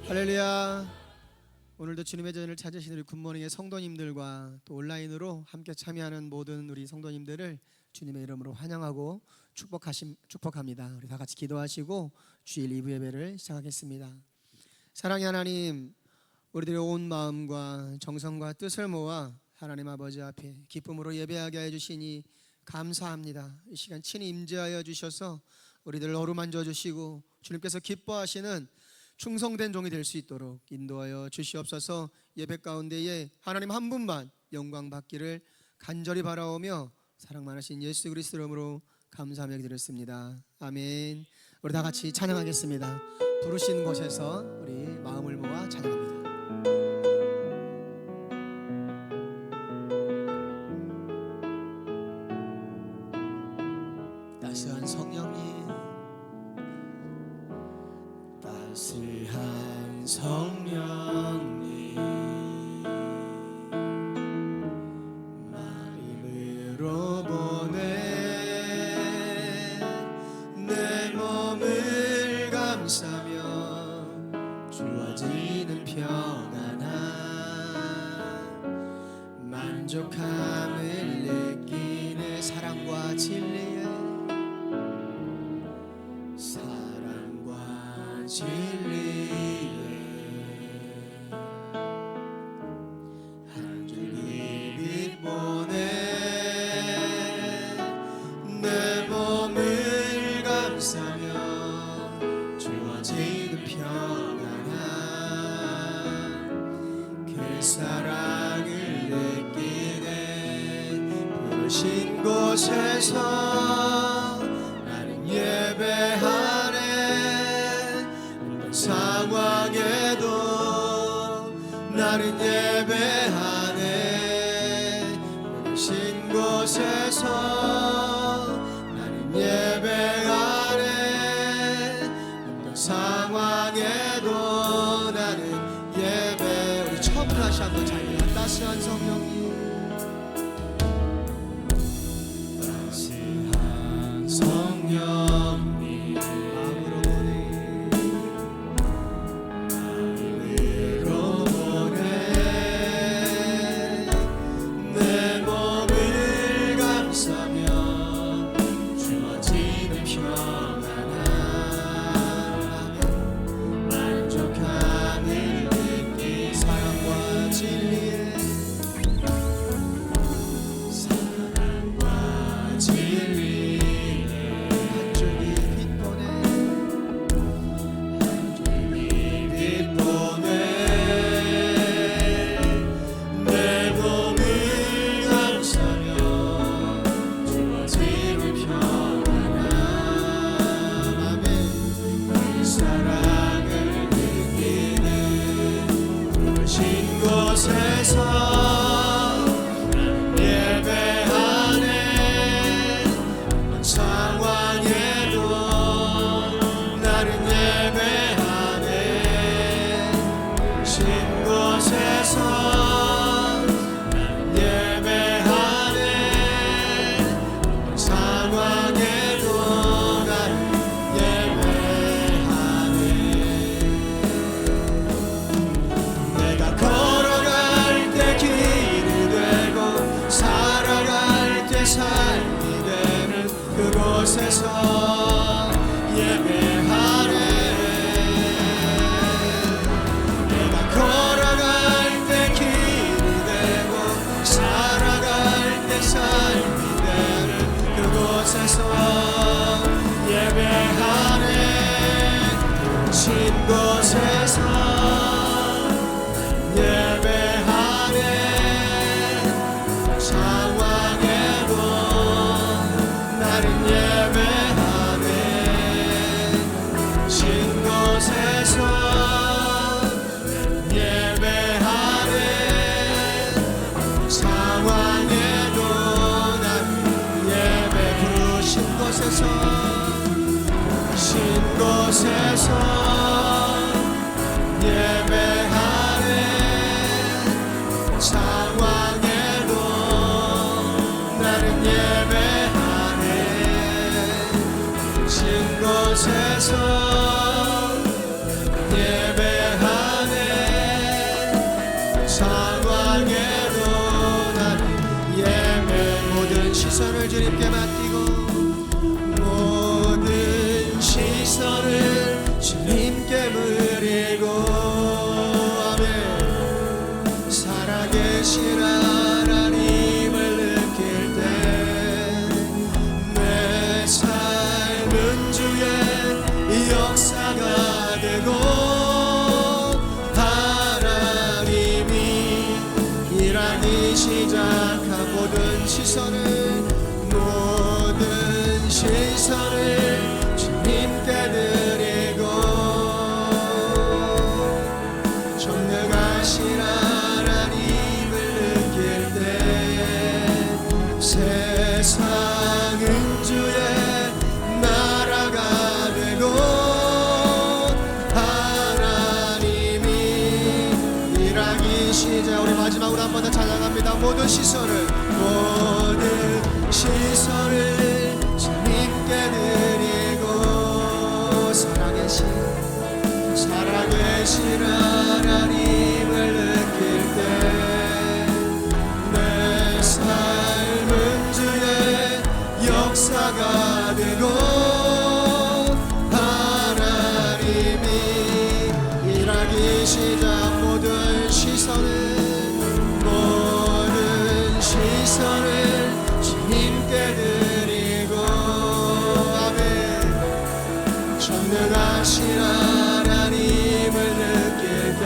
할렐루야. 오늘도 주님의 전을 찾으신 우리 굿모닝의 성도님들과 또 온라인으로 함께 참여하는 모든 우리 성도님들을 주님의 이름으로 환영하고 축복합니다. 우리 다 같이 기도하시고 주일 2부 예배를 시작하겠습니다. 사랑의 하나님, 우리들의 온 마음과 정성과 뜻을 모아 하나님 아버지 앞에 기쁨으로 예배하게 해주시니 감사합니다. 이 시간 친히 임재하여 주셔서 우리들을 어루만져 주시고 주님께서 기뻐하시는 충성된 종이 될 수 있도록 인도하여 주시옵소서. 예배 가운데에 하나님 한 분만 영광 받기를 간절히 바라오며 사랑 많으신 예수 그리스도 이름으로 감사하며 기도했습니다. 아멘. 우리 다 같이 찬양하겠습니다. 부르신 곳에서 우리 마음을 모아 찬양합니다. 따스한 성령님, 따스한 성령님, 마음으로 보내 내 몸을 감싸며 주어지는 평안함, 만족함을 느끼는 사랑과 진리에 한 줄기 빛 보내 내 몸을 감싸며 주어지는 평안함, 그 사랑을 느끼네. 부르신 곳에서 나는 예배하네. 상황에도 나는 예배하네. 부르신 곳에서 나는 예배하네. 어떤 상황에도 나는 예배. 우리 처음으로 다시 한번 찬양합니다. 따스한 성령님, 따스한 성령님, 그곳에서 예배하네. 내가 걸어갈 때 길이 되고 살아갈 때 삶이 되는 그곳에서 예배하네. 신 곳에서 예배하네. 상황에도 나는 예배하네. 신 곳에서 예배하네. 상황에도 나는 예배. 부르신 곳에서, 신 곳에서 예배하네. 상황에도 나는 예배하네. 신 곳에서 예배하네. 시선을 주님께 맡기고 모든 시선을 주님께 물리고 아멘. 살아계신 하나님을 느낄 때 내 삶은 주의 역사가 되고 하나님이 일하기 시작한 모든 시선을 주님께 드리고 전능하신 하나님을 느낄 때 세상은 주의 나라가 되고 하나님이 일하기 시작. 우리 마지막으로 한 번 더 찬양합니다. 모든 시선을 주님께 드리고 살아계신 하나님을 느낄 때 내 삶은 주의 역사가 되고 하나님이 일하기 시작. 모든 시선을 주님께 드리고 아멘. 전능하신 하나님을 느낄 때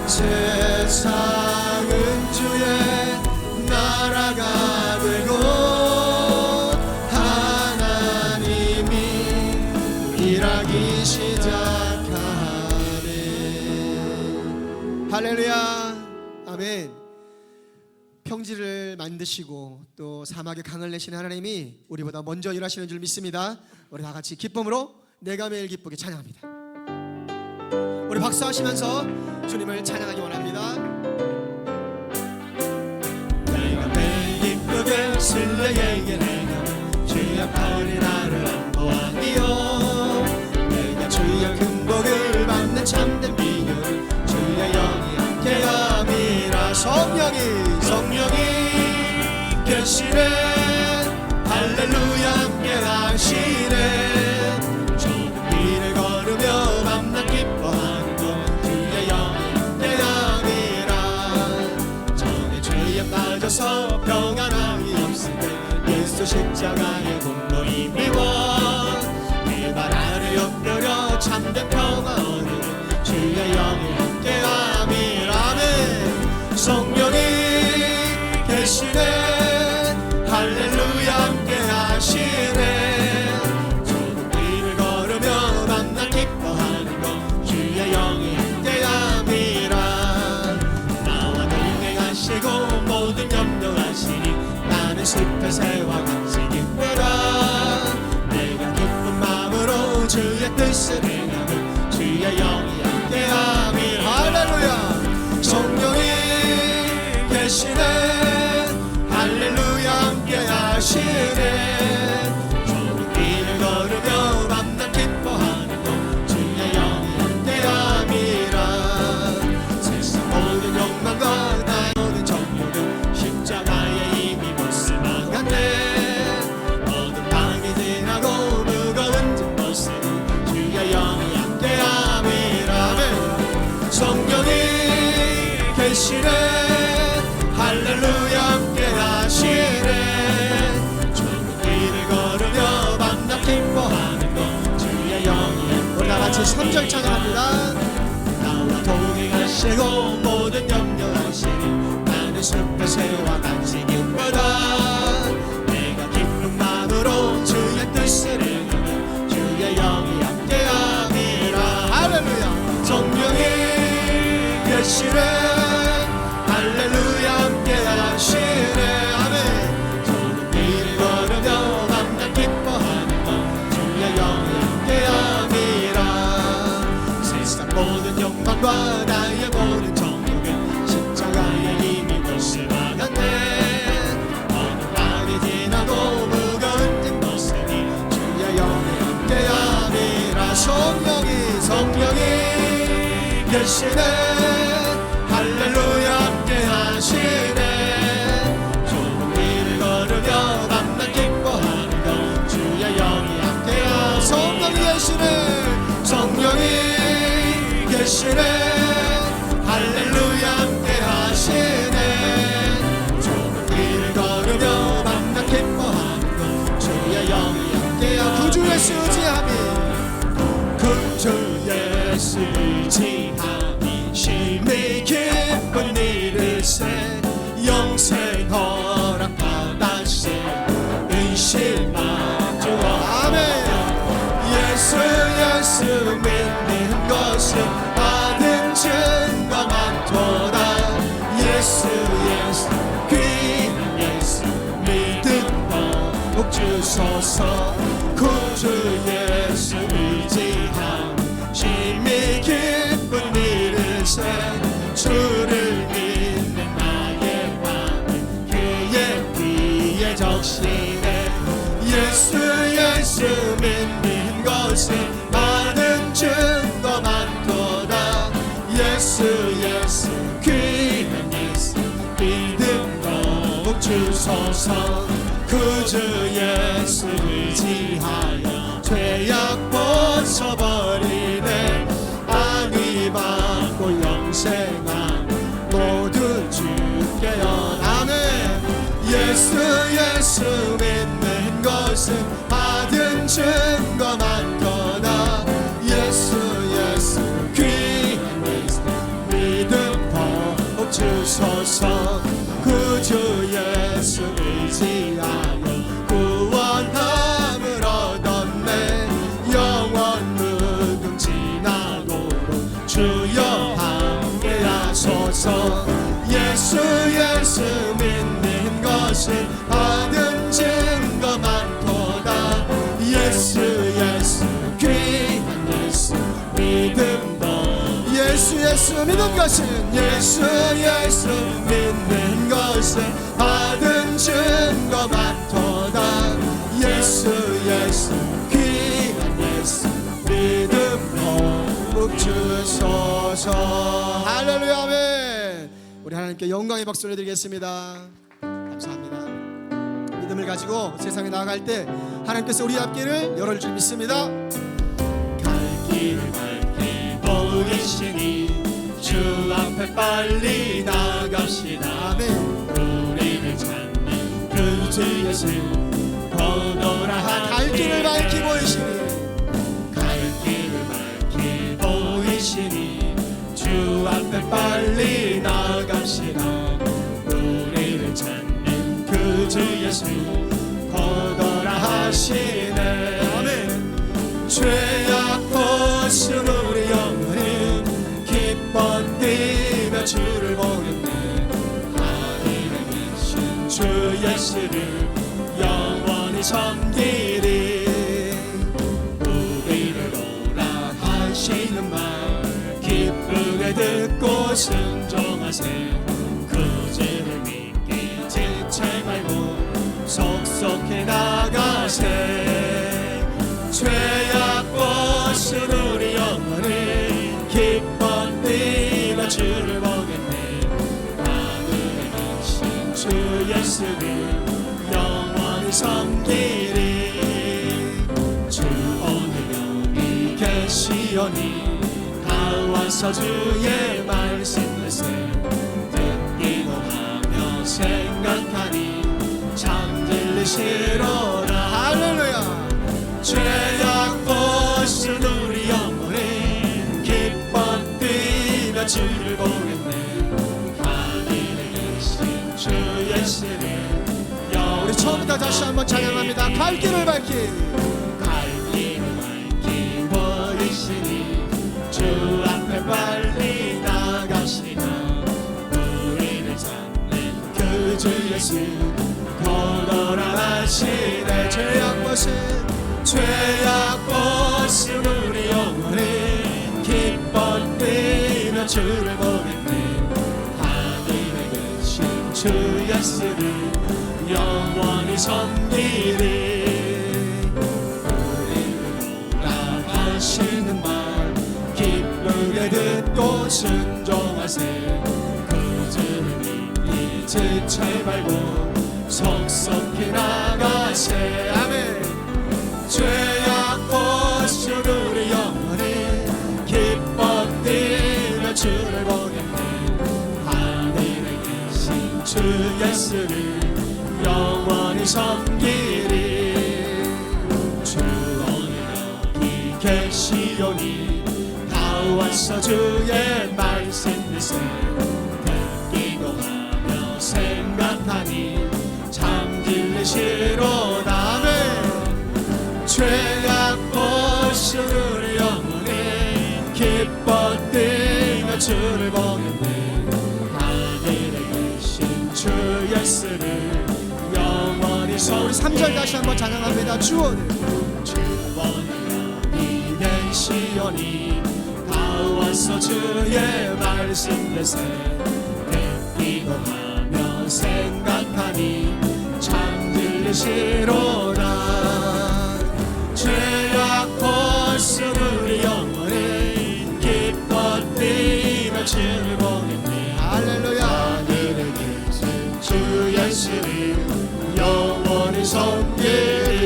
세상은 주의 나라가 되고 하나님이 일하기 시작하네. 할렐루야 아멘. 평지를 만드시고 또 사막에 강을 내신 하나님이 우리보다 먼저 일하시는 줄 믿습니다. 우리 다 같이 기쁨으로 내가 매일 기쁘게 찬양합니다. 우리 박수하시면서 주님을 찬양하기 원합니다. 내가 매일 기쁘게 슬레에게 내가 주의 팔이 나를 안보하니요. 내가 주의 큰 복을 받는 참된 비결 주의 영이 함께함이라. 성령이 계시네. 할렐루야 함께하시네. 좁은 길을 걸으며 밤낮 기뻐하는 것 주의 영이 함께함이라. 전에 죄에 빠져서 평안함이 없을 때 예수 십자가의 공로 이미워 그 발 아래 엎드려 참된 평화 얻는 주의 영이 함께함이라. 아멘. 성령이 계시네. 할렐루야 함께하시네. 좁은 길을 걸으며 만나 기뻐하는 것 주의 영이 함께함이라. 나와 동행하시고 모든 염려하시니 나는 숲의 새와 같이 기쁘다. 내가 기쁜 마음으로 주의 뜻을 행하는 주의 영이 함께함이라. 할렐루야. 성령이 계시네. 할렐루야 함께하시네. 좁은 길을 걸으며 밤낮 기뻐하는 것 주의 영이 함께함이라. 세상 모든 욕망과 나의 모든 정욕은 십자가에 이미 못을 막았네. 모든 밤이 지나고 무거운 짐 벗으니 주의 영이 함께함이라. 아멘. 성령이 계시네. 할렐루야 함께하시네. 좁은 길을 걸으며 밤낮 기뻐하는 것 주의 영이. 우리 다 같이 3절 찬양합니다. 나와 동행하시고 모든 염려하시니 나는 숲의 새와 같이 기쁘다. 내가 기쁜 마음으로 주의 뜻을 행하면 주의 영이 함께함이라. 할렐루야. 성령이 계시네. 할렐루야 함께하시네. 아멘. 좁은 길을 걸으며 밤낮 기뻐하는 것 주의 영이 함께함이라. 세상 모든 욕망과 나의 모든 정욕은 십자가에 이미 못을 막았네. 어느 밤이 지나고 무거운 짐 벗으니 주의 영이 함께함이라. 성령이 계시네. 할렐루야 함께하시네. 좁은 길을 예수 예수 귀한 예수 믿음 복 주소서 구주 예수 의지함 심히 기쁜 일을세 주를 믿는 나의 마음 그의 뒤에 적시네 예수 예수 믿는 것은 많은 증거 많도다 예수 예수 귀한 예수 믿음 복 주소서 구주 예수 의지하여 죄악 벗어버리네 안위 받고 영생함 모두 주께 아멘 예수 예수 믿는 것은 받은 증거 많도다 예수 예수 귀한 예수 믿음 복 주소서 구주 예수 의지하여 구원함을 얻었네 영원 무궁 지나도록 주여 함께하소서 예수 예수 믿는 것은 받은 증거 많도다 예수 예수 귀한 예수 믿음도 예수 예수 믿는 것은 예수 예수 믿는 것은 받은 증거 많도다 예수 예수 귀한 예수 믿음 복 주소서 할렐루야 아멘 우리 하나님께 영광의 박수를 드리겠습니다 감사합니다 믿음을 가지고 세상에 나아갈 때 하나님께서 우리 앞길을 열어줄 줄 믿습니다 갈 길을 밝히 보이시니 주 앞에 빨리 나갑시다 아멘 우리를 찾는 그 주 예수 거더라 갈 길을 밝히 보이시니 갈 길을 밝히 보이시니 주 앞에 빨리 나갑시다 우리를 찾는 그 주 예수 거더라 하시네 아멘 죄악 벗은 우리 영혼은 기뻐 뛰며 주를 보겠네 하늘에 계신 주 예수를 영원히 섬기리 우리를 오라 하시는 말 기쁘게 듣고 순종하세 그 죄를 믿기 지체 말고 속속히 나가세 죄악 벗은 우리 영혼은 기뻐 뛰며 주를 보겠네 하늘에 계신 주 예수를 영원히 섬기리 주 오늘 여기 계시오니 다 와서 주의 말씀을세 듣기도 하며 생각하니 참 들리시로다 할렐루야 죄악 벗은 우리 영혼은 기뻐 뛰며 주를 보겠네 하늘에 계신 주 예수를 우리 처음부터 다시 한번 찬양합니다 갈 길을 밝히 갈 길을 밝히 보이시니 주 앞에 빨리 나가시나 우리를 찾는 그 주 예수 거더라 하시네 죄악 벗은 우리 영혼은 기뻐 뛰며 주를 보겠네 하늘에 계신 주 예수를 영원히 섬기리 우리를 오라 하시는 말 기쁘게 듣고 순종하세 그 죄를 믿기 지체 말고 속속히 나가세 아멘 죄악 벗은 우리 영혼은 기뻐 뛰며 주를 보겠네 하늘에 계신 주 예수를 영원히 섬기리 주 오늘 여기 계시오니 다 와서 주의 말씀을세 듣기도 하며 생각하니 참 들리시로다 아멘 죄악 벗은 우리 영혼이 기뻐 뛰며 주를 보겠네 하늘에 3절 다시 한번 찬양합니다. 주원을 이된 시온이 다 왔어 주의 말씀 내세 기도하며 생각하니 참 들리시로다 죄악 벗은 우리 영혼을 기뻐 뛰며 즐거워했네 할렐루야. 하늘에 계신 주 예수를 영원히 섬기리.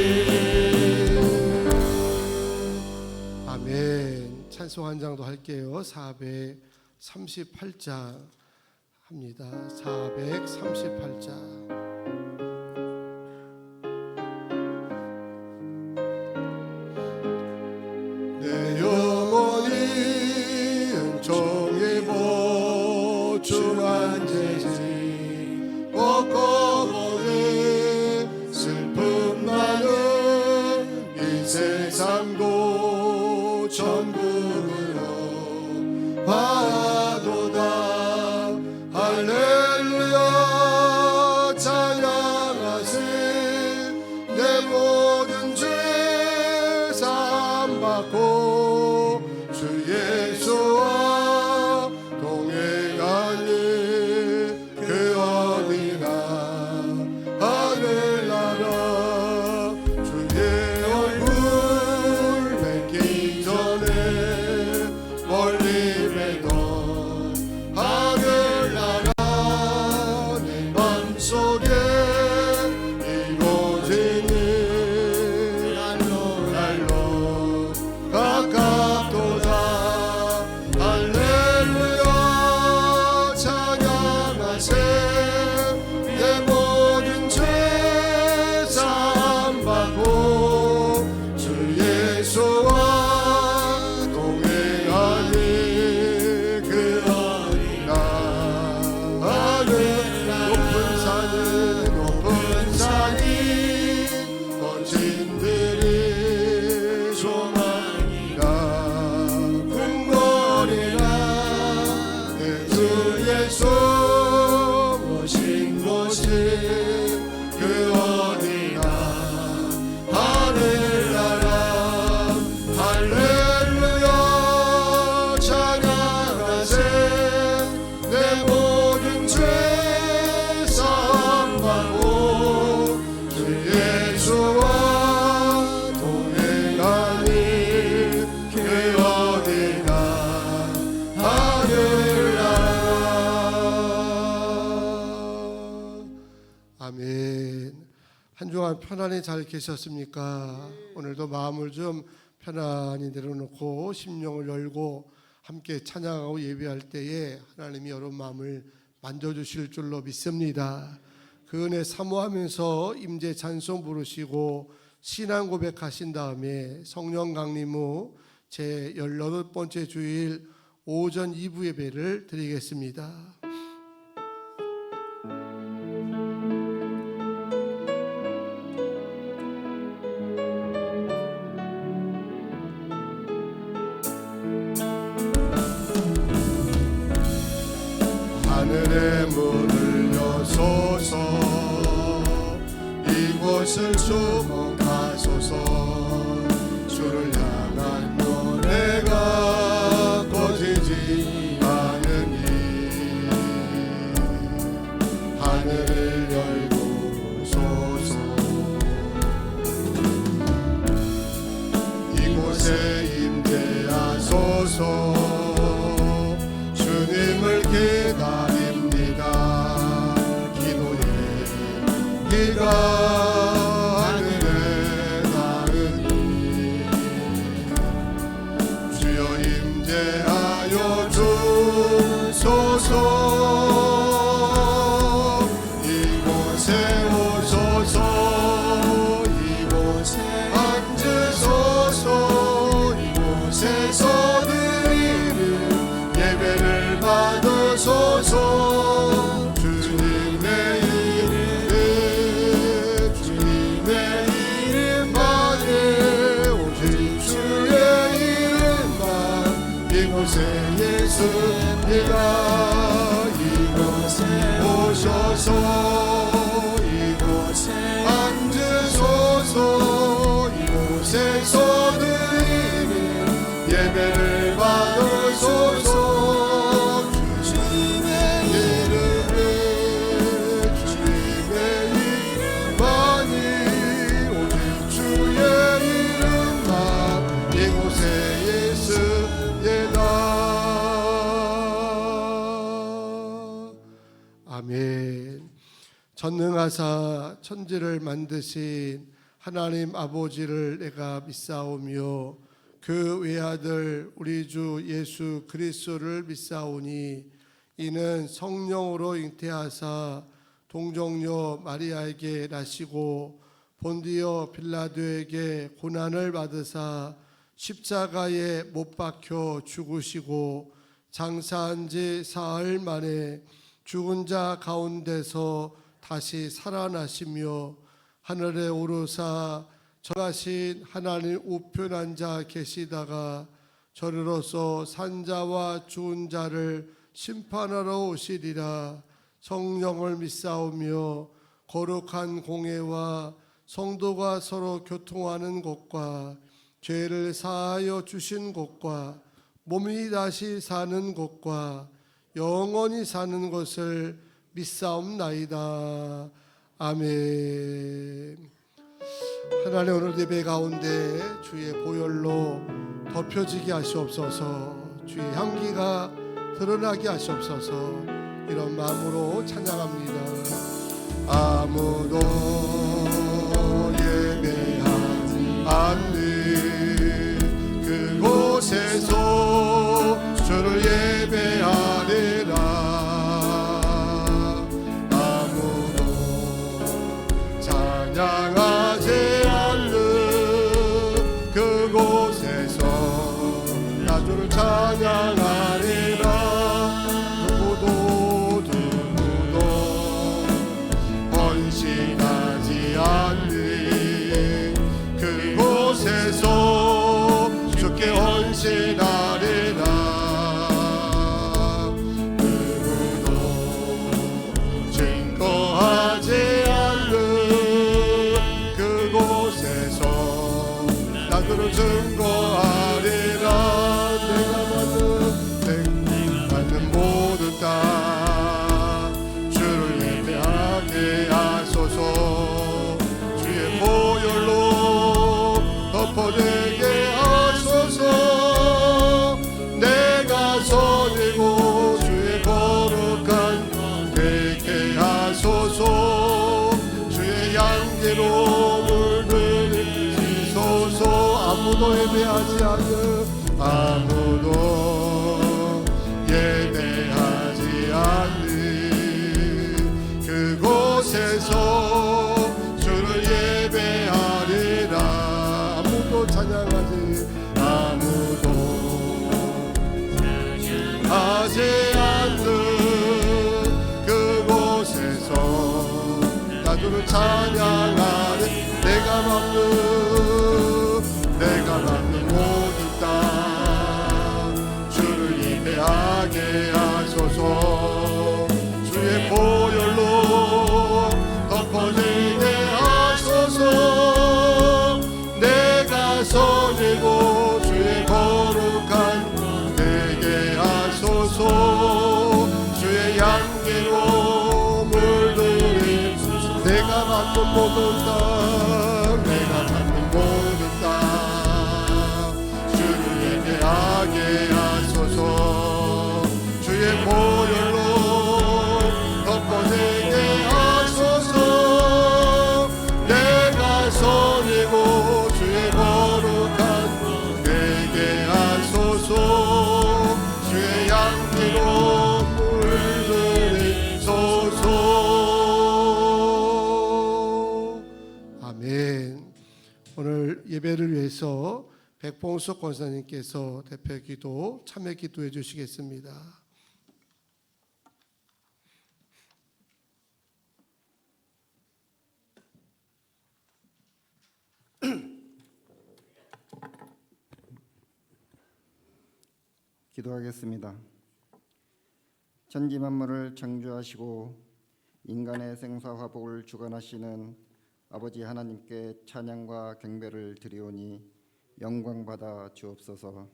아멘. 찬송 한 장도 할게요. 438장 합니다. 438장. 내 영혼이 은총이 보충한 죄지 꺾어보는 슬픔 많은 이 세상도 천국으로 가도다. 할렐루야 찬양하세. 내 모든 죄 사함받고 주 예수와 동행하니 그 어디나 하늘나라 주의 얼굴 뵙기 전에 멀리 뵈던 하늘나라 내 맘속에 이곳이니 날로 가깝도다. 할렐루야 찬양하세. 내 모든 죄 사함받고 주 예수와 동행하니 그 어디나 하늘 높은 산이 거친들이 소망이라 궁궐이라 내 주 예수 모신 곳이 그 어디나 하늘나라. 할렐루야 찬양하세. 내 모든 죄 사함받고 주 예수와 동행하니 그 어디나 하늘나라. 아멘. 한 주간 편안히 잘 계셨습니까? 오늘도 마음을 좀 편안히 내려놓고 심령을 열고 함께 찬양하고 예배할 때에 하나님이 여러분 마음을 만져주실 줄로 믿습니다. 그 은혜 사모하면서 임재 찬송 부르시고 신앙 고백하신 다음에 성령 강림 후 제 18번째 주일 오전 2부 예배를 드리겠습니다. 하늘의 문을 여소서. 이곳을 주목하소서. 주를 향한 노래가 꺼지지 않으니 하늘을 열고 소서. 이곳에 임재하소서. 주님을 기다립니다. 기도의 기가 하늘에 닿으니 주여 임재하여 주소서. 이곳에 오소서. 이곳에 앉으소서. 이곳에서 드리는 예배를 받으소서. 주님의 이름을 아멘. 전능하사 천지를 만드신 하나님 아버지를 내가 믿사오며 그 외아들 우리 주 예수 그리스도를 믿사오니 이는 성령으로 잉태하사 동정녀 마리아에게 나시고 본디오 빌라도에게 고난을 받으사 십자가에 못 박혀 죽으시고 장사한 지 사흘 만에 죽은 자 가운데서 다시 살아나시며 하늘에 오르사 전하신 하나님 우편 앉아 계시다가 저리로서 산자와 죽은 자를 심판하러 오시리라. 성령을 믿사오며 거룩한 공회와 성도가 서로 교통하는 것과 죄를 사하여 주신 것과 몸이 다시 사는 것과 영원히 사는 것을 믿사옵나이다. 아멘. 하나님, 오늘 예배 가운데 주의 보혈로 덮여지게 하시옵소서. 주의 향기가 드러나게 하시옵소서. 이런 마음으로 찬양합니다. 아무도 예배하지 않는 그곳에서 주를 예배하리라. 아무도 찬양하지 않는 그곳에서 나 주를 찬양하리라. 누구도 헌신하지 않는 그곳에서 주께 헌신하리라. 누구도 증거하지 않는 그곳에서 나들을 증거하리라. 내가 받는 모든 땅 주를 예배하게 하소서. 주의 보혈로 덮어내게 하소서. 내가 선이고 주의 거룩한 되게 하소서. 주의 양계로 물들이소서. 아무도 예배하지 않는 아무도 예배하지 않는 그곳에서 주를 예배하리라. 아무도 찬양하지 하지 않는 그곳에서 나 주를 찬양하리. 내가 받는 모든 땅 주를 예배하게 하소서. 주의 보혈로 덮어지게 하소서. 내가 선이고 주의 거룩한 되게 하소서. 주의 양계로 물들이소서. 내가 받는 모든 땅 주를 예배하게 하소서. 주의 보혈로 덮어지게 하소서. 내가 선이고 주의 거룩한 되게 하소서. 주의 양기로 물들이소서. 아멘. 오늘 예배를 위해서 백봉숙 권사님께서 대표기도 참여기도해 주시겠습니다. 기도하겠습니다. 천지 만물을 창조하시고 인간의 생사화복을 주관하시는 아버지 하나님께 찬양과 경배를 드리오니 영광받아 주옵소서.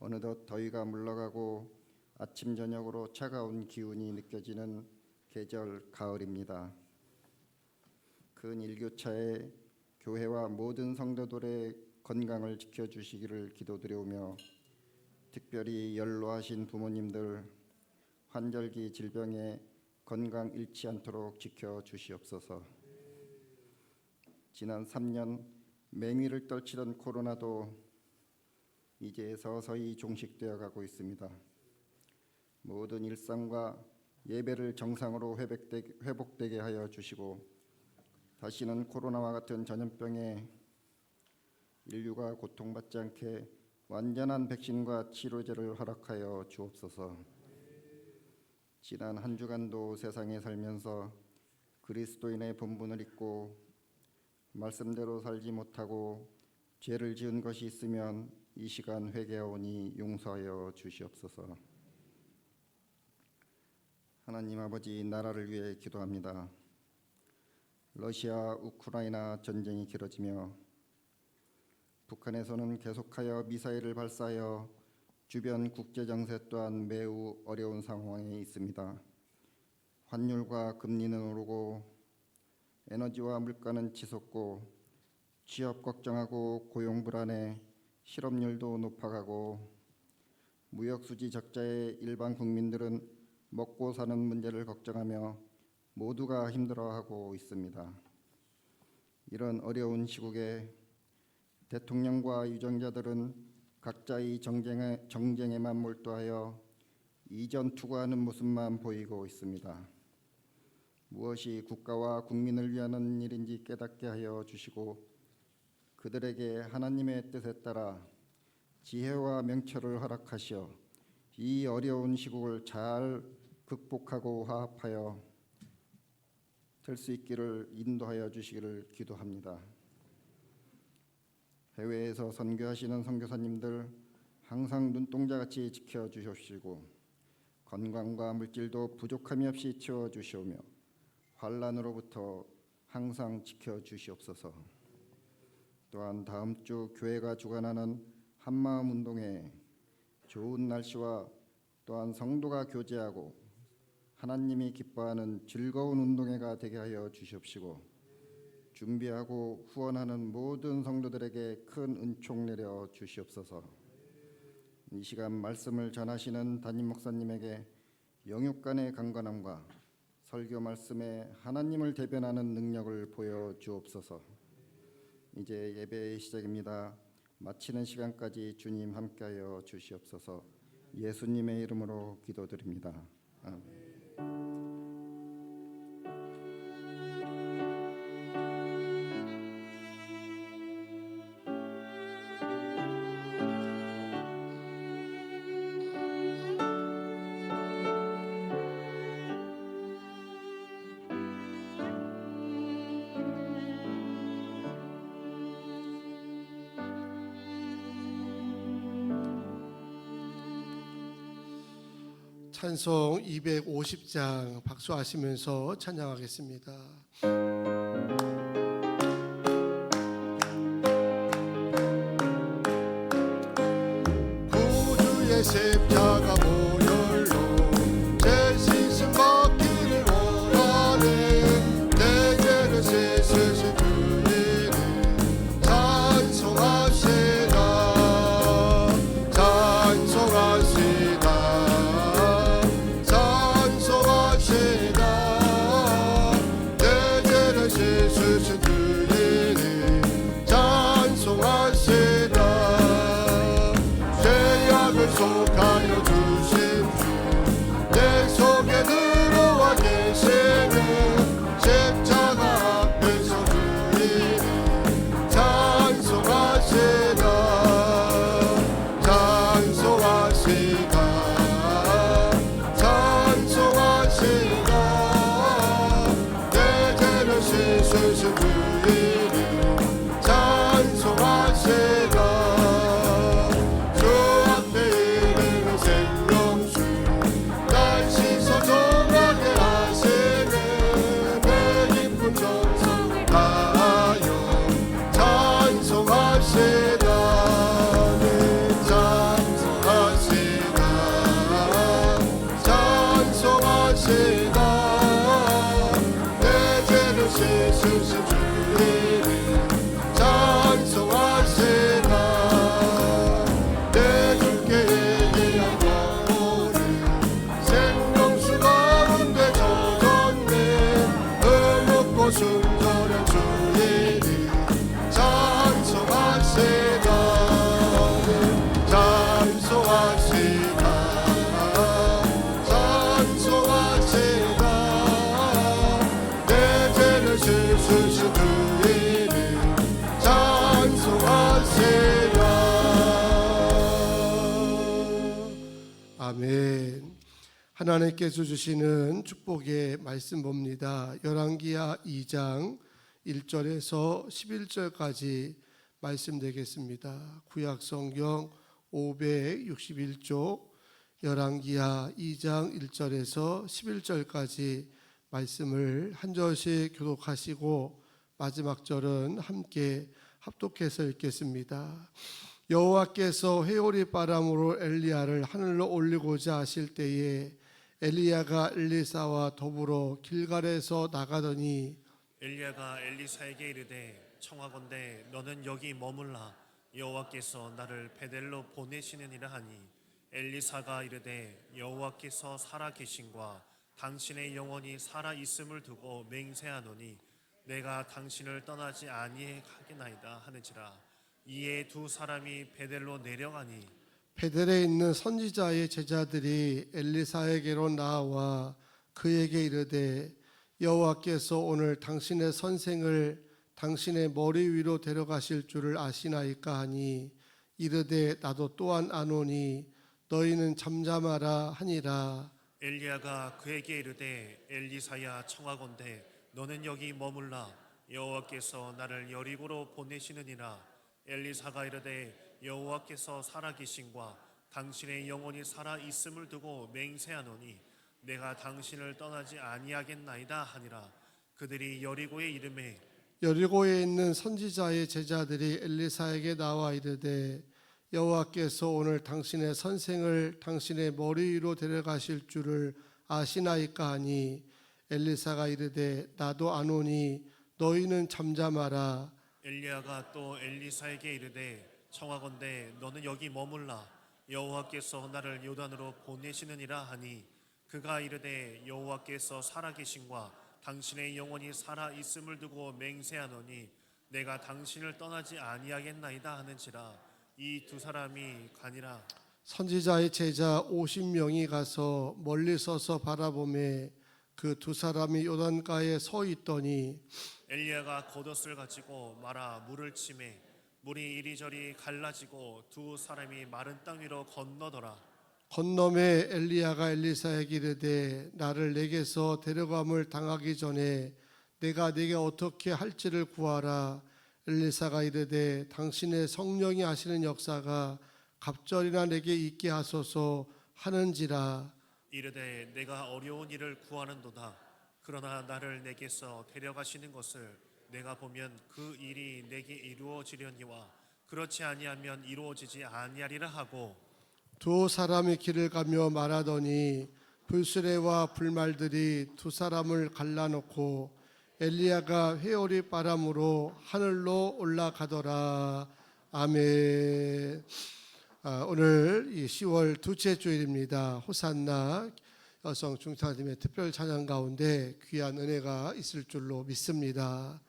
어느덧 더위가 물러가고 아침 저녁으로 차가운 기운이 느껴지는 계절 가을입니다. 근 일교차에 교회와 모든 성도들의 건강을 지켜주시기를 기도드려오며 특별히 연로하신 부모님들, 환절기 질병에 건강 잃지 않도록 지켜 주시옵소서. 지난 3년 맹위를 떨치던 코로나도 이제 서서히 종식되어 가고 있습니다. 모든 일상과 예배를 정상으로 회복되게 하여 주시고 다시는 코로나와 같은 전염병에 인류가 고통받지 않게 완전한 백신과 치료제를 허락하여 주옵소서. 지난 한 주간도 세상에 살면서 그리스도인의 본분을 잊고 말씀대로 살지 못하고 죄를 지은 것이 있으면 이 시간 회개하오니 용서하여 주시옵소서. 하나님 아버지, 나라를 위해 기도합니다. 러시아 우크라이나 전쟁이 길어지며 북한에서는 계속하여 미사일을 발사하여 주변 국제 정세 또한 매우 어려운 상황에 있습니다. 환율과 금리는 오르고 에너지와 물가는 치솟고 취업 걱정하고 고용 불안에 실업률도 높아가고 무역 수지 적자에 일반 국민들은 먹고 사는 문제를 걱정하며 모두가 힘들어하고 있습니다. 이런 어려운 시국에 대통령과 유정자들은 각자의 정쟁에만 몰두하여 이전 투구하는 모습만 보이고 있습니다. 무엇이 국가와 국민을 위한 일인지 깨닫게 하여 주시고 그들에게 하나님의 뜻에 따라 지혜와 명철을 허락하시어 이 어려운 시국을 잘 극복하고 화합하여 될 수 있기를 인도하여 주시기를 기도합니다. 해외에서 선교하시는 선교사님들 항상 눈동자같이 지켜주시옵시고 건강과 물질도 부족함이 없이 채워주시오며 환난으로부터 항상 지켜주시옵소서. 또한 다음 주 교회가 주관하는 한마음 운동에 좋은 날씨와 또한 성도가 교제하고 하나님이 기뻐하는 즐거운 운동회가 되게 하여 주시옵시고 준비하고 후원하는 모든 성도들에게 큰 은총 내려 주시옵소서. 이 시간 말씀을 전하시는 담임 목사님에게 영육간의 강건함과 설교 말씀에 하나님을 대변하는 능력을 보여 주옵소서. 이제 예배의 시작입니다. 마치는 시간까지 주님 함께하여 주시옵소서. 예수님의 이름으로 기도드립니다. 아멘. 찬송 250장 박수하시면서 찬양하겠습니다. 구주의 십자가 보혈로 제 씻음 받기를 원하네. 내 죄를 씻으신 주님을 찬송하시다. 찬송하시다. 씻으신 주님을 찬송하시다. 죄악을 속하여 주신 주, 내 속에 들어와 계시는 십자가 앞에서 주님을 찬송하시다. 찬송하시다. 찬송하시다. 씻으신 주님을 찬송하시다. 주 앞에 이르는 생명수 날 씻어 정하게 하시네. 내 기쁜 정성을 다하여 찬송하시다. 네, 찬송하시다. 찬송하시다. 씻으신 주님을 찬송하시다. 내 주께 예기한 거를 생명수 가운데 젖어 주신 그 이름 찬송하세요. 아멘. 하나님께서 주시는 축복의 말씀 봅니다. 열왕기하 2장 1절에서 11절까지 말씀 되겠습니다. 구약 성경 561쪽 열왕기하 2장 1절에서 11절까지 말씀을 한 절씩 교독하시고 마지막 절은 함께 합독해서 읽겠습니다. 여호와께서 회오리 바람으로 엘리야를 하늘로 올리고자 하실 때에 엘리야가 엘리사와 더불어 길갈에서 나가더니 엘리야가 엘리사에게 이르되 청하건대 너는 여기 머물라 여호와께서 나를 베델로 보내시느니라 하니 엘리사가 이르되 여호와께서 살아 계신과 당신의 영혼이 살아 있음을 두고 맹세하노니 내가 당신을 떠나지 아니하겠나이다 하는지라. 이에 두 사람이 베델로 내려가니 베델에 있는 선지자의 제자들이 엘리사에게로 나와 그에게 이르되 여호와께서 오늘 당신의 선생을 당신의 머리 위로 데려가실 줄을 아시나이까 하니 이르되 나도 또한 아노니 너희는 잠잠하라 하니라. 엘리야가 그에게 이르되 엘리사야 청하건대 너는 여기 머물라 여호와께서 나를 여리고로 보내시느니라. 엘리사가 이르되 여호와께서 살아계신과 당신의 영혼이 살아 있음을 두고 맹세하노니 내가 당신을 떠나지 아니하겠나이다 하니라. 그들이 여리고에 이르매 여리고에 있는 선지자의 제자들이 엘리사에게 나와 이르되 여호와께서 오늘 당신의 선생을 당신의 머리 위로 데려가실 줄을 아시나이까 하니 엘리사가 이르되 나도 아노니 너희는 잠잠하라. 엘리야가 또 엘리사에게 이르되 청하건대 너는 여기 머물라 여호와께서 나를 요단으로 보내시느니라 하니 그가 이르되 여호와께서 살아계신과 당신의 영혼이 살아 있음을 두고 맹세하노니 내가 당신을 떠나지 아니하겠나이다 하는지라. 이 두 사람이 가니라. 선지자의 제자 50명이 가서 멀리 서서 바라보매 그 두 사람이 요단가에 서 있더니 엘리야가 겉옷을 가지고 말아 물을 치매 물이 이리저리 갈라지고 두 사람이 마른 땅 위로 건너더라. 건너매 엘리야가 엘리사에게 이르되 나를 내게서 데려감을 당하기 전에 내가 네게 어떻게 할지를 구하라. 엘리사가 이르되 당신의 성령이 하시는 역사가 갑절이나 내게 있게 하소서 하는지라. 이르되 내가 어려운 일을 구하는도다. 그러나 나를 내게서 데려가시는 것을 내가 보면 그 일이 내게 이루어지려니와 그렇지 아니하면 이루어지지 아니하리라 하고 두 사람이 길을 가며 말하더니 불수레와 불말들이 두 사람을 갈라놓고 엘리야가 회오리 바람으로 하늘로 올라가더라. 아멘. 오늘 이 10월 둘째 주일입니다. 호산나 여성 중사님의 특별 찬양 가운데 귀한 은혜가 있을 줄로 믿습니다.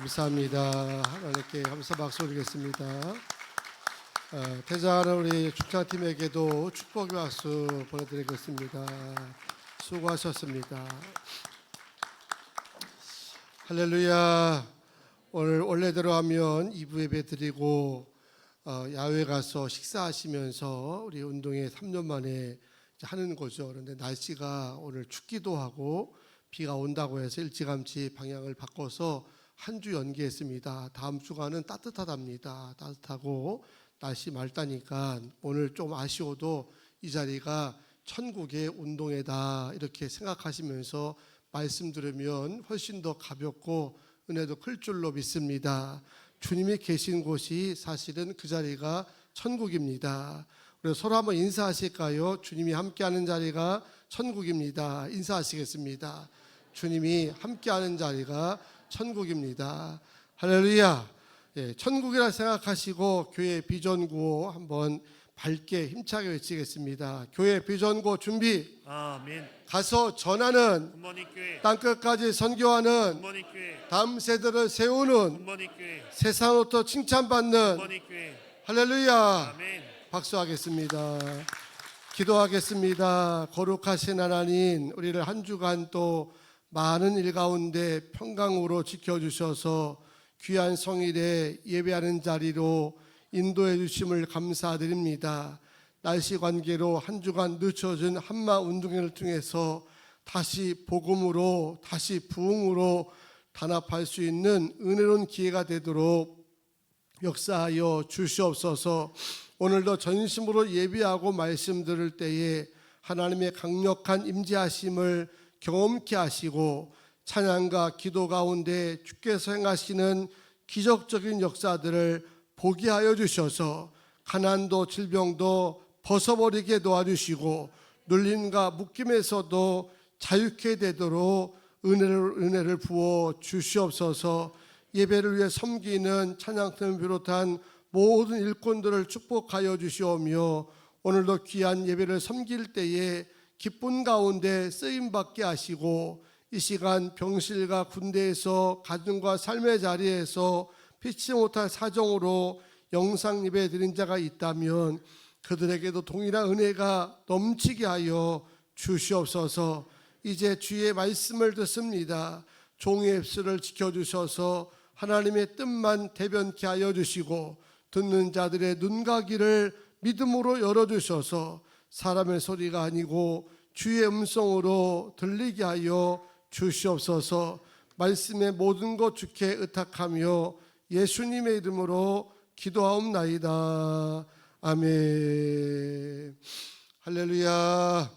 감사합니다. 하나님께 감사 박수 올리겠습니다. 대장하는 우리 축장팀에게도 축복의 박수 보내드리겠습니다. 수고하셨습니다. 할렐루야. 오늘 원래대로 하면 2부 예배 드리고 야외 가서 식사하시면서 우리 운동회 3년 만에 하는 거죠. 그런데 날씨가 오늘 춥기도 하고 비가 온다고 해서 일찌감치 방향을 바꿔서 한 주 연기했습니다. 다음 주간은 따뜻하답니다. 따뜻하고 날씨 맑다니까 오늘 좀 아쉬워도 이 자리가 천국의 운동회다 이렇게 생각하시면서 말씀 들으면 훨씬 더 가볍고 은혜도 클 줄로 믿습니다. 주님이 계신 곳이 사실은 그 자리가 천국입니다. 그래서 서로 한번 인사하실까요? 주님이 함께하는 자리가 천국입니다. 인사하시겠습니다. 주님이 함께하는 자리가 천국입니다. 할렐루야. 천국이라 생각하시고 교회 비전 구호 한번 밝게 힘차게 외치겠습니다. 교회 비전 구호 준비. 아멘. 가서 전하는 굿모닝 교회. 땅끝까지 선교하는 굿모닝 교회. 다음 세대를 세우는 굿모닝 교회. 세상으로부터 칭찬받는 굿모닝 교회. 할렐루야. 아멘. 박수하겠습니다. 기도하겠습니다. 거룩하신 하나님, 우리를 한 주간 또 많은 일 가운데 평강으로 지켜주셔서 귀한 성일에 예배하는 자리로 인도해 주심을 감사드립니다. 날씨 관계로 한 주간 늦춰진 한마 운동회를 통해서 다시 복음으로 다시 부흥으로 단합할 수 있는 은혜로운 기회가 되도록 역사하여 주시옵소서. 오늘도 전심으로 예배하고 말씀 들을 때에 하나님의 강력한 임재하심을 경험케 하시고 찬양과 기도 가운데 주께서 행하시는 기적적인 역사들을 보게 하여 주셔서 가난도 질병도 벗어버리게 도와주시고 눌림과 묶임에서도 자유케 되도록 은혜를 부어 주시옵소서. 예배를 위해 섬기는 찬양팀을 비롯한 모든 일꾼들을 축복하여 주시오며 오늘도 귀한 예배를 섬길 때에 기쁜 가운데 쓰임받게 하시고 이 시간 병실과 군대에서 가정과 삶의 자리에서 피치 못할 사정으로 영상 예배 드린 자가 있다면 그들에게도 동일한 은혜가 넘치게 하여 주시옵소서. 이제 주의 말씀을 듣습니다. 종의 입술을 지켜주셔서 하나님의 뜻만 대변케 하여 주시고 듣는 자들의 눈과 귀를 믿음으로 열어주셔서 사람의 소리가 아니고 주의 음성으로 들리게 하여 주시옵소서. 말씀의 모든 것 주께 의탁하며 예수님의 이름으로 기도하옵나이다. 아멘. 할렐루야.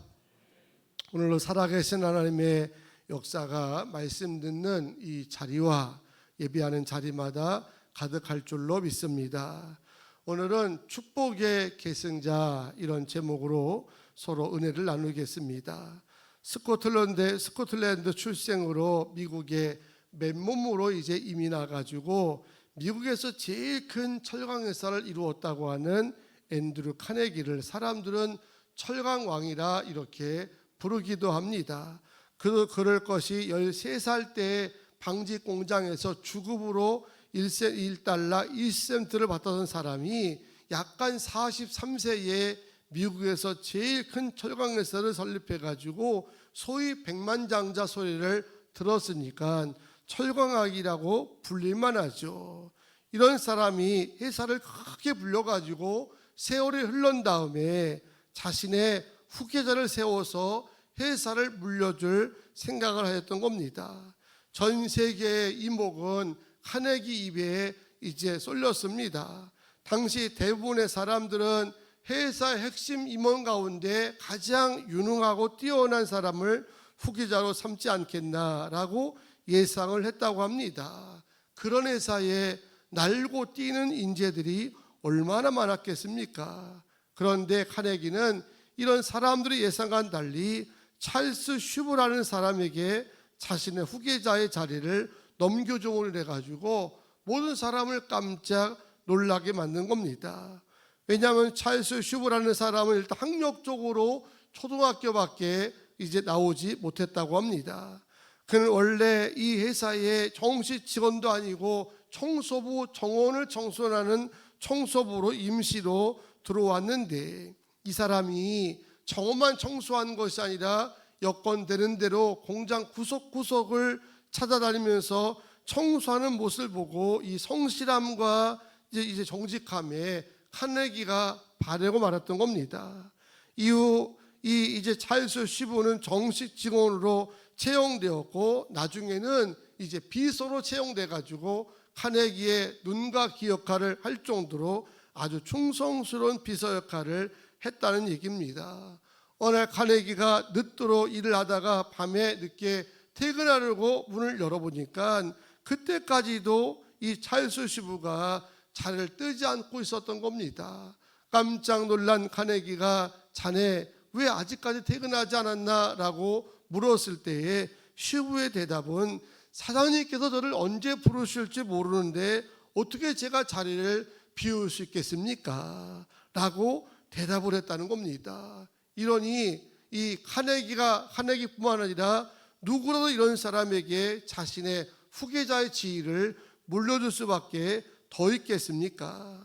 오늘도 살아계신 하나님의 역사가 말씀 듣는 이 자리와 예배하는 자리마다 가득할 줄로 믿습니다. 오늘은 축복의 계승자 이런 제목으로 서로 은혜를 나누겠습니다. 스코틀랜드 출생으로 미국에 맨몸으로 이제 이민 와가지고 미국에서 제일 큰 철강 회사를 이루었다고 하는 앤드류 카네기를 사람들은 철강왕이라 이렇게 부르기도 합니다. 그럴 것이 13살 때 방직 공장에서 주급으로 1달러 1센트를 받던 사람이 약간 43세에 미국에서 제일 큰 철강회사를 설립해가지고 소위 백만장자 소리를 들었으니까 철강왕이라고 불릴만 하죠. 이런 사람이 회사를 크게 불려가지고 세월이 흐른 다음에 자신의 후계자를 세워서 회사를 물려줄 생각을 하였던 겁니다. 전 세계의 이목은 카네기 입에 이제 쏠렸습니다. 당시 대부분의 사람들은 회사의 핵심 임원 가운데 가장 유능하고 뛰어난 사람을 후계자로 삼지 않겠나라고 예상을 했다고 합니다. 그런 회사에 날고 뛰는 인재들이 얼마나 많았겠습니까? 그런데 카네기는 이런 사람들의 예상과는 달리 찰스 슈브라는 사람에게 자신의 후계자의 자리를 넘겨종을 해가지고 모든 사람을 깜짝 놀라게 만든 겁니다. 왜냐하면 찰스 슈브라는 사람은 일단 학력적으로 초등학교밖에 이제 나오지 못했다고 합니다. 그는 원래 이 회사의 정식 직원도 아니고 청소부 정원을 청소하는 청소부로 임시로 들어왔는데, 이 사람이 정원만 청소한 것이 아니라 여건 되는 대로 공장 구석구석을 찾아다니면서 청소하는 모습을 보고 이 성실함과 이제 정직함에 카네기가 반하고 말았던 겁니다. 이후 이제 찰스 쉬브는 정식 직원으로 채용되었고, 나중에는 이제 비서로 채용돼 가지고 카네기의 눈과 귀 역할을 할 정도로 아주 충성스러운 비서 역할을 했다는 얘기입니다. 어느 날 카네기가 늦도록 일을 하다가 밤에 늦게 퇴근하려고 문을 열어보니까 그때까지도 이 찰스 쉬브가 자리를 뜨지 않고 있었던 겁니다. 깜짝 놀란 카네기가 자네 왜 아직까지 퇴근하지 않았나? 라고 물었을 때에 쉬브의 대답은 사장님께서 저를 언제 부르실지 모르는데 어떻게 제가 자리를 비울 수 있겠습니까? 라고 대답을 했다는 겁니다. 이러니 이 카네기뿐만 아니라 누구라도 이런 사람에게 자신의 후계자의 지위를 물려줄 수밖에 더 있겠습니까?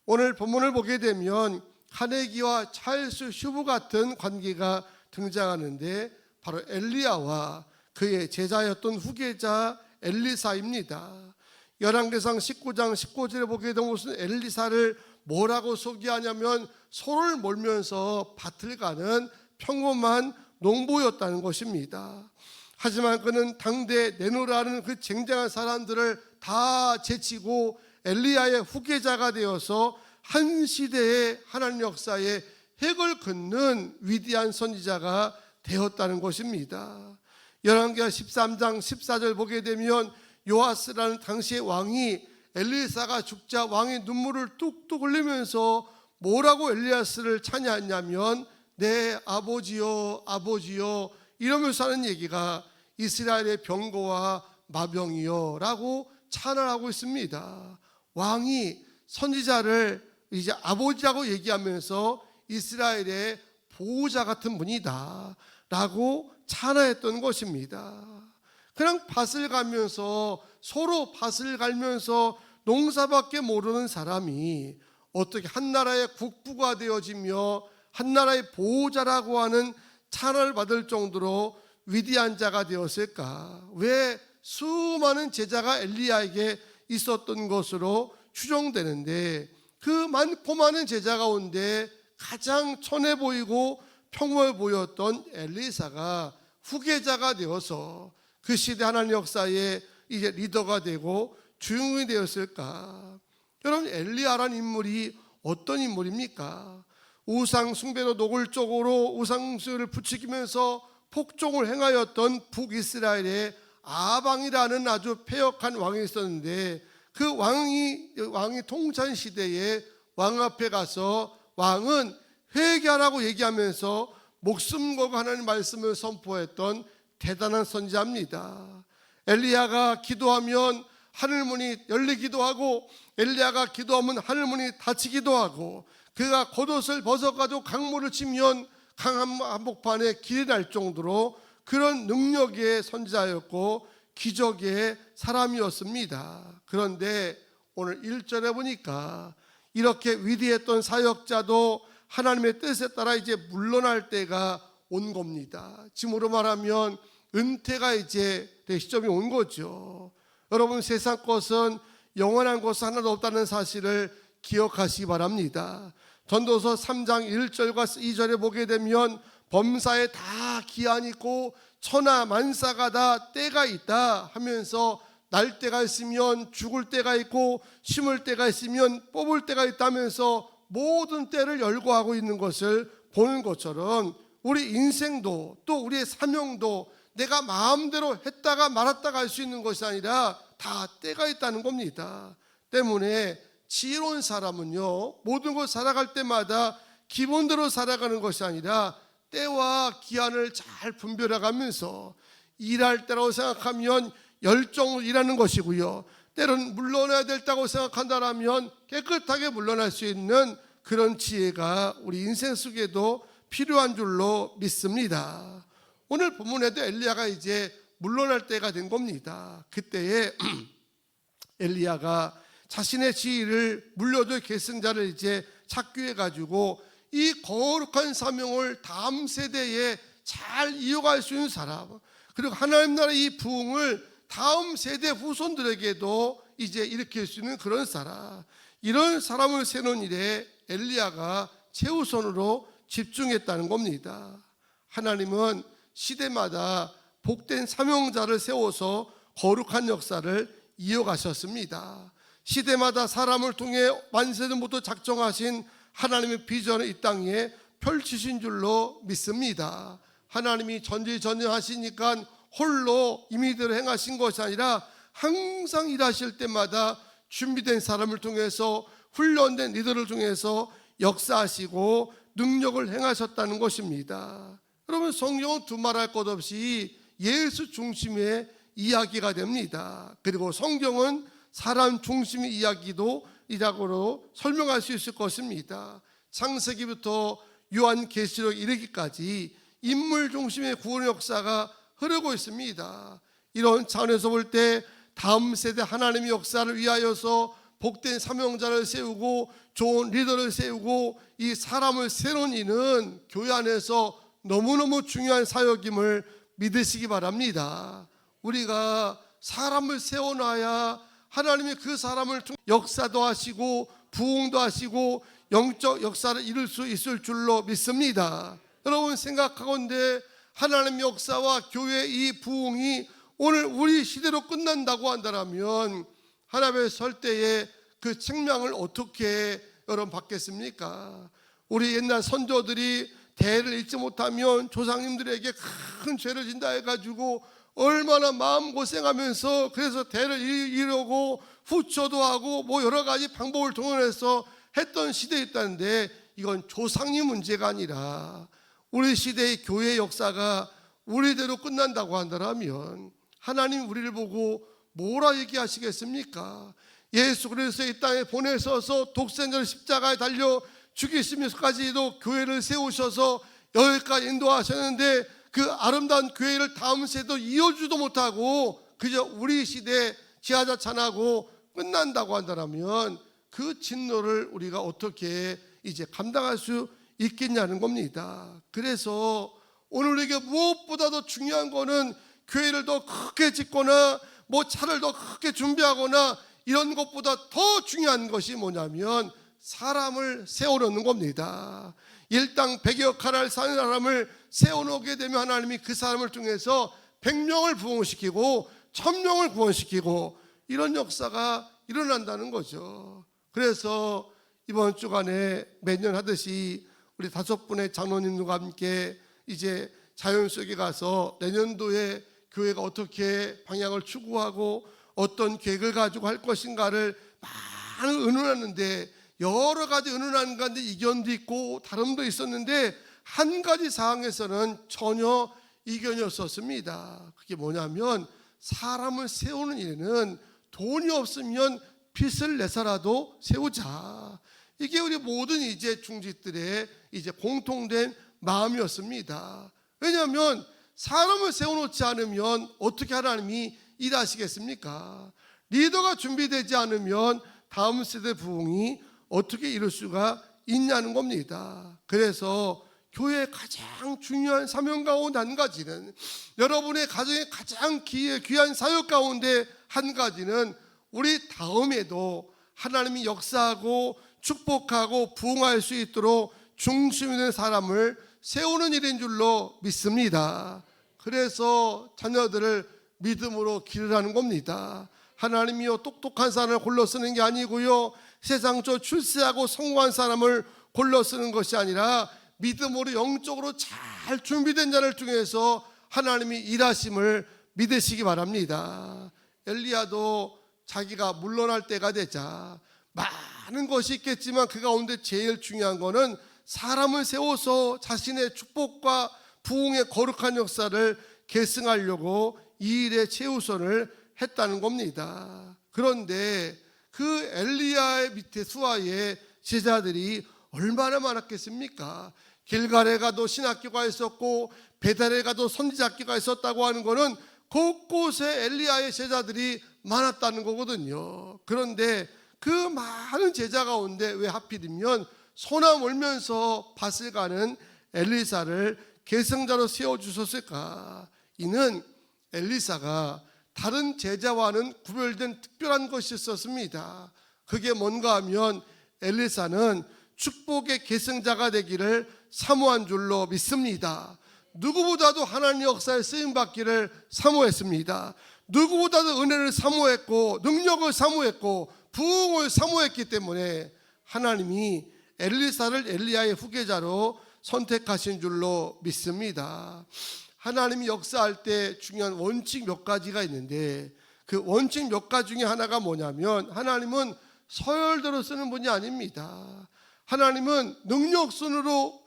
오늘 본문을 보게 되면 카네기와 찰스 쉬브 같은 관계가 등장하는데, 바로 엘리야와 그의 제자였던 후계자 엘리사입니다. 열왕기상 19장 19절에 보게 되면 무슨 엘리사를 뭐라고 소개하냐면 소를 몰면서 밭을 가는 평범한 농부였다는 것입니다. 하지만 그는 당대 내노라는 그 쟁쟁한 사람들을 다 제치고 엘리야의 후계자가 되어서 한 시대의 하나님 역사에 핵을 긋는 위대한 선지자가 되었다는 것입니다. 열왕기하 13장 14절 보게 되면 요아스라는 당시의 왕이 엘리사가 죽자 왕의 눈물을 뚝뚝 흘리면서 뭐라고 엘리야스를 찬양했냐면 내 아버지요 아버지요 이러면서 하는 얘기가 이스라엘의 병거와 마병이요 라고 찬양하고 있습니다. 왕이 선지자를 이제 아버지라고 얘기하면서 이스라엘의 보호자 같은 분이다 라고 찬양했던 것입니다. 그냥 밭을 가면서 서로 밭을 갈면서 농사밖에 모르는 사람이 어떻게 한 나라의 국부가 되어지며 한 나라의 보호자라고 하는 찬양을 받을 정도로 위대한 자가 되었을까? 왜 수많은 제자가 엘리야에게 있었던 것으로 추정되는데, 그 많고 많은 제자 가운데 가장 천해 보이고 평범해 보였던 엘리사가 후계자가 되어서 그 시대 하나님 역사에 이제 리더가 되고 주인공이 되었을까? 여러분, 엘리야라는 인물이 어떤 인물입니까? 우상 숭배로 노골적으로 우상수를 부추기면서 폭종을 행하였던 북이스라엘의 아방이라는 아주 패역한 왕이 있었는데, 그 왕이 통치한 시대에 왕 앞에 가서 왕은 회개하라고 얘기하면서 목숨 걸고 하나님 말씀을 선포했던 대단한 선지자입니다. 엘리야가 기도하면 하늘문이 열리기도 하고, 엘리야가 기도하면 하늘문이 닫히기도 하고, 그가 겉옷을 벗어가지고 강물을 치면 강한 한복판에 길이 날 정도로 그런 능력의 선지자였고 기적의 사람이었습니다. 그런데 오늘 1절에 보니까 이렇게 위대했던 사역자도 하나님의 뜻에 따라 이제 물러날 때가 온 겁니다. 지금으로 말하면 은퇴가 이제 될 시점이 온 거죠. 여러분, 세상 것은 영원한 것은 하나도 없다는 사실을 기억하시기 바랍니다. 전도서 3장 1절과 2절에 보게 되면 범사에 다 기한이 있고 천하 만사가 다 때가 있다 하면서 날 때가 있으면 죽을 때가 있고 심을 때가 있으면 뽑을 때가 있다면서 모든 때를 열거하고 있는 것을 보는 것처럼 우리 인생도 또 우리의 사명도 내가 마음대로 했다가 말았다가 할 수 있는 것이 아니라 다 때가 있다는 겁니다. 때문에 지혜로운 사람은요, 모든 걸 살아갈 때마다 기본대로 살아가는 것이 아니라 때와 기한을 잘 분별해가면서 일할 때라고 생각하면 열정으로 일하는 것이고요, 때로는 물러나야 된다고 생각한다면 깨끗하게 물러날 수 있는 그런 지혜가 우리 인생 속에도 필요한 줄로 믿습니다. 오늘 본문에도 엘리야가 이제 물러날 때가 된 겁니다. 그때에 엘리야가 자신의 지위를 물려줄 계승자를 이제 찾기 위해 가지고 이 거룩한 사명을 다음 세대에 잘 이어갈 수 있는 사람, 그리고 하나님 나라의 이 부흥을 다음 세대 후손들에게도 이제 일으킬 수 있는 그런 사람, 이런 사람을 세우는 일에 엘리야가 최우선으로 집중했다는 겁니다. 하나님은 시대마다 복된 사명자를 세워서 거룩한 역사를 이어가셨습니다. 시대마다 사람을 통해 만세전부터 작정하신 하나님의 비전을 이 땅에 펼치신 줄로 믿습니다. 하나님이 전지전능하시니까 홀로 임의대로 행하신 것이 아니라 항상 일하실 때마다 준비된 사람을 통해서, 훈련된 리더를 통해서 역사하시고 능력을 행하셨다는 것입니다. 여러분, 성경은 두말할 것 없이 예수 중심의 이야기가 됩니다. 그리고 성경은 사람 중심의 이야기도 이라고로 설명할 수 있을 것입니다. 창세기부터 요한계시록 이르기까지 인물 중심의 구원 역사가 흐르고 있습니다. 이런 차원에서 볼 때 다음 세대 하나님의 역사를 위하여서 복된 사명자를 세우고 좋은 리더를 세우고 이 사람을 세우는 이는 교회 안에서 너무너무 중요한 사역임을 믿으시기 바랍니다. 우리가 사람을 세워놔야 하나님이 그 사람을 통해 역사도 하시고 부흥도 하시고 영적 역사를 이룰 수 있을 줄로 믿습니다. 여러분, 생각하건대 하나님의 역사와 교회의 이 부흥이 오늘 우리 시대로 끝난다고 한다면 하나님의 설 때에 그 책망을 어떻게 여러분 받겠습니까? 우리 옛날 선조들이 대를 잊지 못하면 조상님들에게 큰 죄를 진다 해가지고 얼마나 마음고생하면서 그래서 대를 이루고 후초도 하고 뭐 여러 가지 방법을 동원해서 했던 시대에 있다는데, 이건 조상의 문제가 아니라 우리 시대의 교회 역사가 우리대로 끝난다고 한다면 하나님 우리를 보고 뭐라 얘기하시겠습니까? 예수 그리스도 이 땅에 보내셔서 독생자를 십자가에 달려 죽이시면서까지도 교회를 세우셔서 여기까지 인도하셨는데 그 아름다운 교회를 다음 세대도 이어주도 못하고 그저 우리 시대 지하자찬하고 끝난다고 한다면 그 진노를 우리가 어떻게 이제 감당할 수 있겠냐는 겁니다. 그래서 오늘 우리에게 무엇보다도 중요한 거는 교회를 더 크게 짓거나 뭐 차를 더 크게 준비하거나 이런 것보다 더 중요한 것이 뭐냐면 사람을 세워놓는 겁니다. 일당 100여 칼을 사는 사람을 세워놓게 되면 하나님이 그 사람을 통해서 100명을 부흥시키고 1000명을 구원시키고 이런 역사가 일어난다는 거죠. 그래서 이번 주간에 매년 하듯이 우리 5분의 장로님들과 함께 이제 자연 속에 가서 내년도에 교회가 어떻게 방향을 추구하고 어떤 계획을 가지고 할 것인가를 많은 의논하는데, 여러 가지 의논하는 가운데 이견도 있고 다름도 있었는데 한 가지 사항에서는 전혀 이견이 없었습니다. 그게 뭐냐면 사람을 세우는 일에는 돈이 없으면 빚을 내서라도 세우자. 이게 우리 모든 이제 중직들의 이제 공통된 마음이었습니다. 왜냐하면 사람을 세워놓지 않으면 어떻게 하나님이 일하시겠습니까? 리더가 준비되지 않으면 다음 세대 부흥이 어떻게 이룰 수가 있냐는 겁니다. 그래서 교회의 가장 중요한 사명 가운데 한 가지는, 여러분의 가정의 가장 귀한 사역 가운데 한 가지는 우리 다음에도 하나님이 역사하고 축복하고 부흥할 수 있도록 중심 있는 사람을 세우는 일인 줄로 믿습니다. 그래서 자녀들을 믿음으로 기르라는 겁니다. 하나님이요 똑똑한 사람을 골라 쓰는 게 아니고요 세상적으로 출세하고 성공한 사람을 골라 쓰는 것이 아니라 믿음으로 영적으로 잘 준비된 자를 통해서 하나님이 일하심을 믿으시기 바랍니다. 엘리야도 자기가 물러날 때가 되자 많은 것이 있겠지만 그 가운데 제일 중요한 거는 사람을 세워서 자신의 축복과 부흥의 거룩한 역사를 계승하려고 이 일에 최우선을 했다는 겁니다. 그런데 그 엘리야의 밑에 수하에 제자들이 얼마나 많았겠습니까? 길갈에 가도 신학교가 있었고 베델에 가도 선지자학교가 있었다고 하는 것은 곳곳에 엘리야의 제자들이 많았다는 거거든요. 그런데 그 많은 제자 가운데 왜 하필이면 소나 몰면서 밭을 가는 엘리사를 계승자로 세워주셨을까? 이는 엘리사가 다른 제자와는 구별된 특별한 것이 있었습니다. 그게 뭔가 하면 엘리사는 축복의 계승자가 되기를 사모한 줄로 믿습니다. 누구보다도 하나님 역사에 쓰임받기를 사모했습니다. 누구보다도 은혜를 사모했고 능력을 사모했고 부흥을 사모했기 때문에 하나님이 엘리사를 엘리야의 후계자로 선택하신 줄로 믿습니다. 하나님이 역사할 때 중요한 원칙 몇 가지가 있는데 그 원칙 몇 가지 중에 하나가 뭐냐면 하나님은 서열대로 쓰는 분이 아닙니다. 하나님은 능력 순으로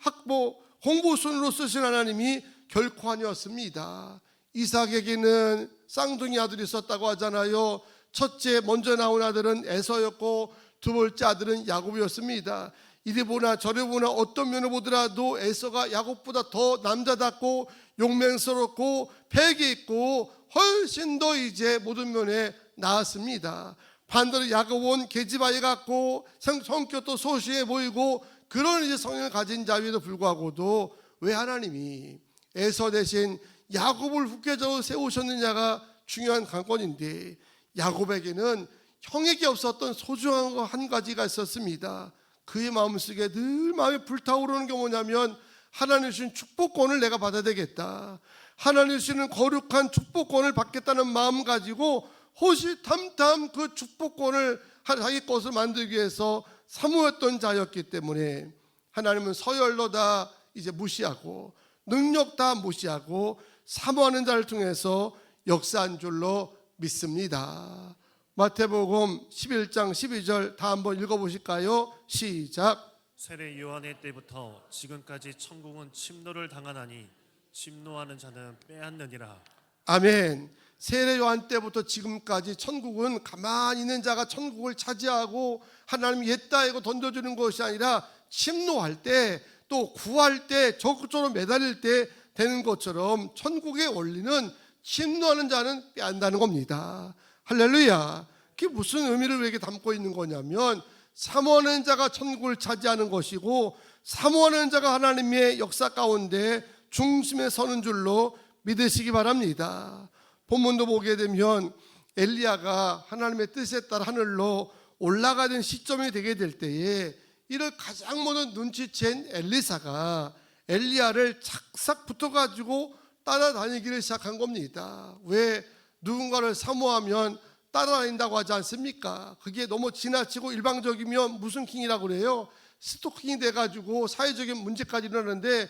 홍보 순으로 쓰신 하나님이 결코 아니었습니다. 이삭에게는 쌍둥이 아들이 있었다고 하잖아요. 첫째 먼저 나온 아들은 에서였고 두 번째 아들은 야곱이었습니다. 이리 보나 저리 보나 어떤 면을 보더라도 에서가 야곱보다 더 남자답고 용맹스럽고 패기 있고 훨씬 더 이제 모든 면에 나았습니다. 반대로 야곱은 계집아이 같고 성격도 소심해 보이고 그런 이제 성향을 가진 자임에도 불구하고도 왜 하나님이 에서 대신 야곱을 후계자로 세우셨느냐가 중요한 관건인데 야곱에게는 형에게 없었던 소중한 거 한 가지가 있었습니다. 그의 마음속에 늘 마음에 불타오르는 게 뭐냐면 하나님 주신 축복권을 내가 받아야 되겠다. 하나님 주시는 거룩한 축복권을 받겠다는 마음 가지고 호시탐탐 그 축복권을 자기 것을 만들기 위해서 사모했던 자였기 때문에 하나님은 서열로 다 이제 무시하고 능력 다 무시하고 사모하는 자를 통해서 역사한 줄로 믿습니다. 마태복음 11장 12절 다 한번 읽어보실까요? 시작. 세례 요한의 때부터 지금까지 천국은 침노를 당하나니 침노하는 자는 빼앗느니라. 아멘. 세례 요한 때부터 지금까지 천국은 가만히 있는 자가 천국을 차지하고 하나님 옛다이고 던져주는 것이 아니라 침노할 때 또 구할 때 적극적으로 매달릴 때 되는 것처럼 천국의 원리는 침노하는 자는 빼앗는다는 겁니다. 할렐루야. 그게 무슨 의미를 왜 이렇게 담고 있는 거냐면 사모하는 자가 천국을 차지하는 것이고 사모하는 자가 하나님의 역사 가운데 중심에 서는 줄로 믿으시기 바랍니다. 본문도 보게 되면 엘리야가 하나님의 뜻에 따라 하늘로 올라가는 시점이 되게 될 때에 이를 가장 먼저 눈치챈 엘리사가 엘리야를 착싹 붙어가지고 따라다니기를 시작한 겁니다. 왜 누군가를 사모하면 따라다닌다고 하지 않습니까? 그게 너무 지나치고 일방적이면 무슨 킹이라고 그래요? 스토킹이 돼가지고 사회적인 문제까지 일어나는데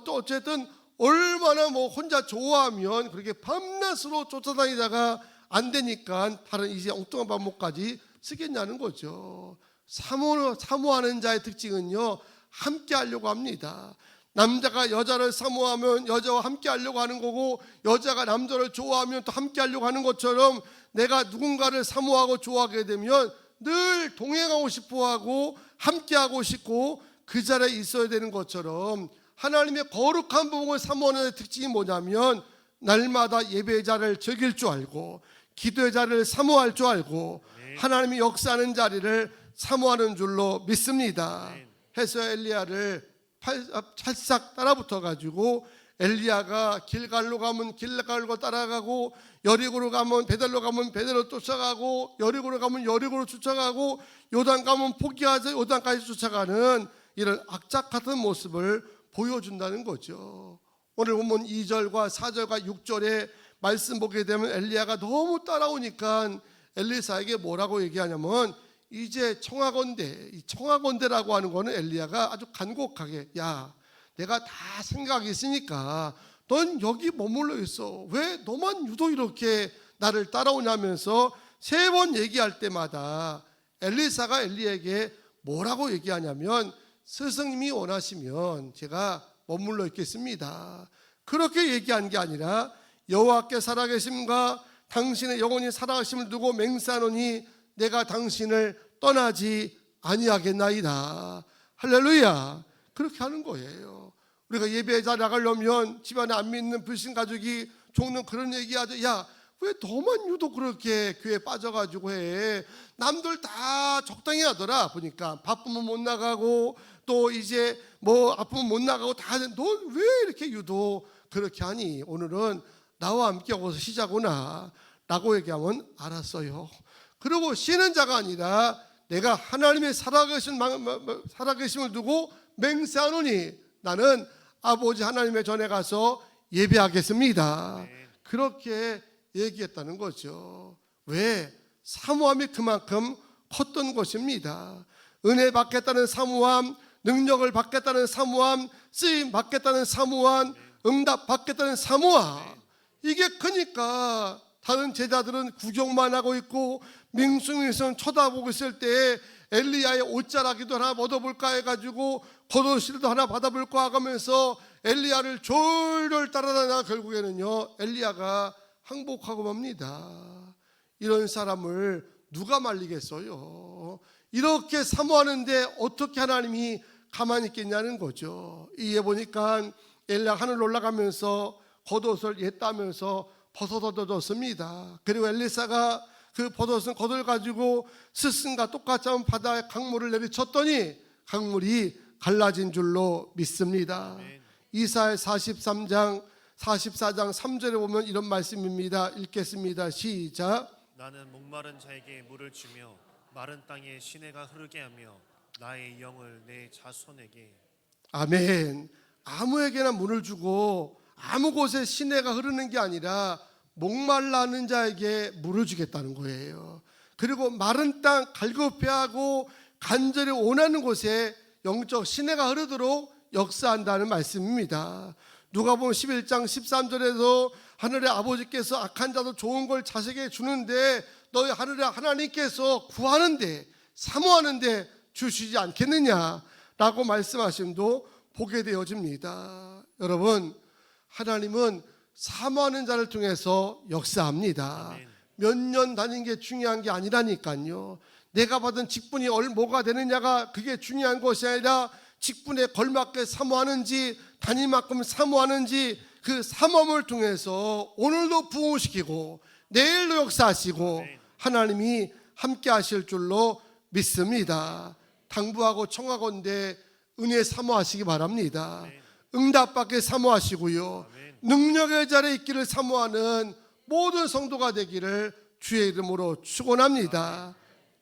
어쨌든 얼마나 혼자 좋아하면 그렇게 밤낮으로 쫓아다니다가 안 되니까 다른 이제 엉뚱한 방법까지 쓰겠냐는 거죠. 사모하는 자의 특징은요, 함께 하려고 합니다. 남자가 여자를 사모하면 여자와 함께 하려고 하는 거고 여자가 남자를 좋아하면 또 함께 하려고 하는 것처럼 내가 누군가를 사모하고 좋아하게 되면 늘 동행하고 싶어하고 함께하고 싶고 그 자리에 있어야 되는 것처럼 하나님의 거룩한 부흥을 사모하는 특징이 뭐냐면 날마다 예배의 자리를 즐길 줄 알고 기도의 자리를 사모할 줄 알고 하나님이 역사하는 자리를 사모하는 줄로 믿습니다. 해서 엘리야를 찰싹 따라붙어 가지고 엘리야가 길갈로 가면 길갈로 따라가고 여리고로 가면 베델로 가면 베델로 쫓아가고 여리고로 가면 여리고로 쫓아가고 요단 가면 포기하자 요단까지 쫓아가는 이런 악착 같은 모습을 보여준다는 거죠. 오늘 보면 2절과 4절과 6절에 말씀 보게 되면 엘리야가 너무 따라오니까 엘리사에게 뭐라고 얘기하냐면 이제 청하건대, 이 청하건대라고 하는 거는 엘리야가 아주 간곡하게 야 내가 다 생각이 있으니까 넌 여기 머물러 있어. 왜 너만 유독 이렇게 나를 따라오냐면서 3번 얘기할 때마다 엘리사가 엘리야에게 뭐라고 얘기하냐면 스승님이 원하시면 제가 머물러 있겠습니다. 그렇게 얘기한 게 아니라 여호와께 살아계심과 당신의 영원히 살아가심을 두고 맹세하노니 내가 당신을 떠나지 아니하겠나이다. 할렐루야. 그렇게 하는 거예요. 우리가 예배에 잘 나가려면 집안에 안 믿는 불신 가족이 종는 그런 얘기하죠. 야, 왜 너만 유독 그렇게 교회 빠져가지고 해? 남들 다 적당히 하더라. 보니까 바쁘면 못 나가고 또 이제 뭐 아프면 못 나가고 다 하는데 넌 왜 이렇게 유독 그렇게 하니? 오늘은 나와 함께 오서 쉬자구나 라고 얘기하면 알았어요. 그리고 쉬는 자가 아니라 내가 하나님의 살아계심을 두고 맹세하노니 나는 아버지 하나님의 전에 가서 예배하겠습니다. 그렇게 얘기했다는 거죠. 왜? 사모함이 그만큼 컸던 것입니다. 은혜 받겠다는 사모함, 능력을 받겠다는 사모함, 쓰임 받겠다는 사모함, 응답 받겠다는 사모함. 이게 크니까 다른 제자들은 구경만 하고 있고 밍숭밍숭 쳐다보고 있을 때 엘리야의 옷자락이도 하나 얻어볼까 해가지고 겉옷실도 하나 받아볼까 하면서 엘리야를 졸졸 따라다가 결국에는요 엘리야가 항복하고 맙니다. 이런 사람을 누가 말리겠어요? 이렇게 사모하는데 어떻게 하나님이 가만히 있겠냐는 거죠. 이에 보니까 엘리야 하늘 올라가면서 겉옷을 옛다면서 벗어서 줬습니다. 그리고 엘리사가 그 벗어진 겉을 가지고 스승과 똑같이 한번 바다에 강물을 내리쳤더니 강물이 갈라진 줄로 믿습니다. 이사야 44장 3절에 보면 이런 말씀입니다. 읽겠습니다. 시작. 나는 목마른 자에게 물을 주며 마른 땅에 시내가 흐르게 하며 나의 영을 내 자손에게. 아멘. 아무에게나 물을 주고 아무 곳에 시내가 흐르는 게 아니라 목말라는 자에게 물을 주겠다는 거예요. 그리고 마른 땅 갈급해하고 간절히 원하는 곳에 영적 시내가 흐르도록 역사한다는 말씀입니다. 누가복음 11장 13절에서 하늘의 아버지께서 악한 자도 좋은 걸 자식에게 주는데 너희 하늘의 하나님께서 구하는데 사모하는데 주시지 않겠느냐라고 말씀하심도 보게 되어집니다. 여러분, 하나님은 사모하는 자를 통해서 역사합니다. 몇 년 다닌 게 중요한 게 아니라니까요. 내가 받은 직분이 뭐가 되느냐가 그게 중요한 것이 아니라 직분에 걸맞게 사모하는지 단위만큼 사모하는지 그 사모함을 통해서 오늘도 부흥시키고 내일도 역사하시고 하나님이 함께 하실 줄로 믿습니다. 당부하고 청하건대 은혜 사모하시기 바랍니다. 응답받게 사모하시고요. 능력의 자리에 있기를 사모하는 모든 성도가 되기를 주의 이름으로 축원합니다.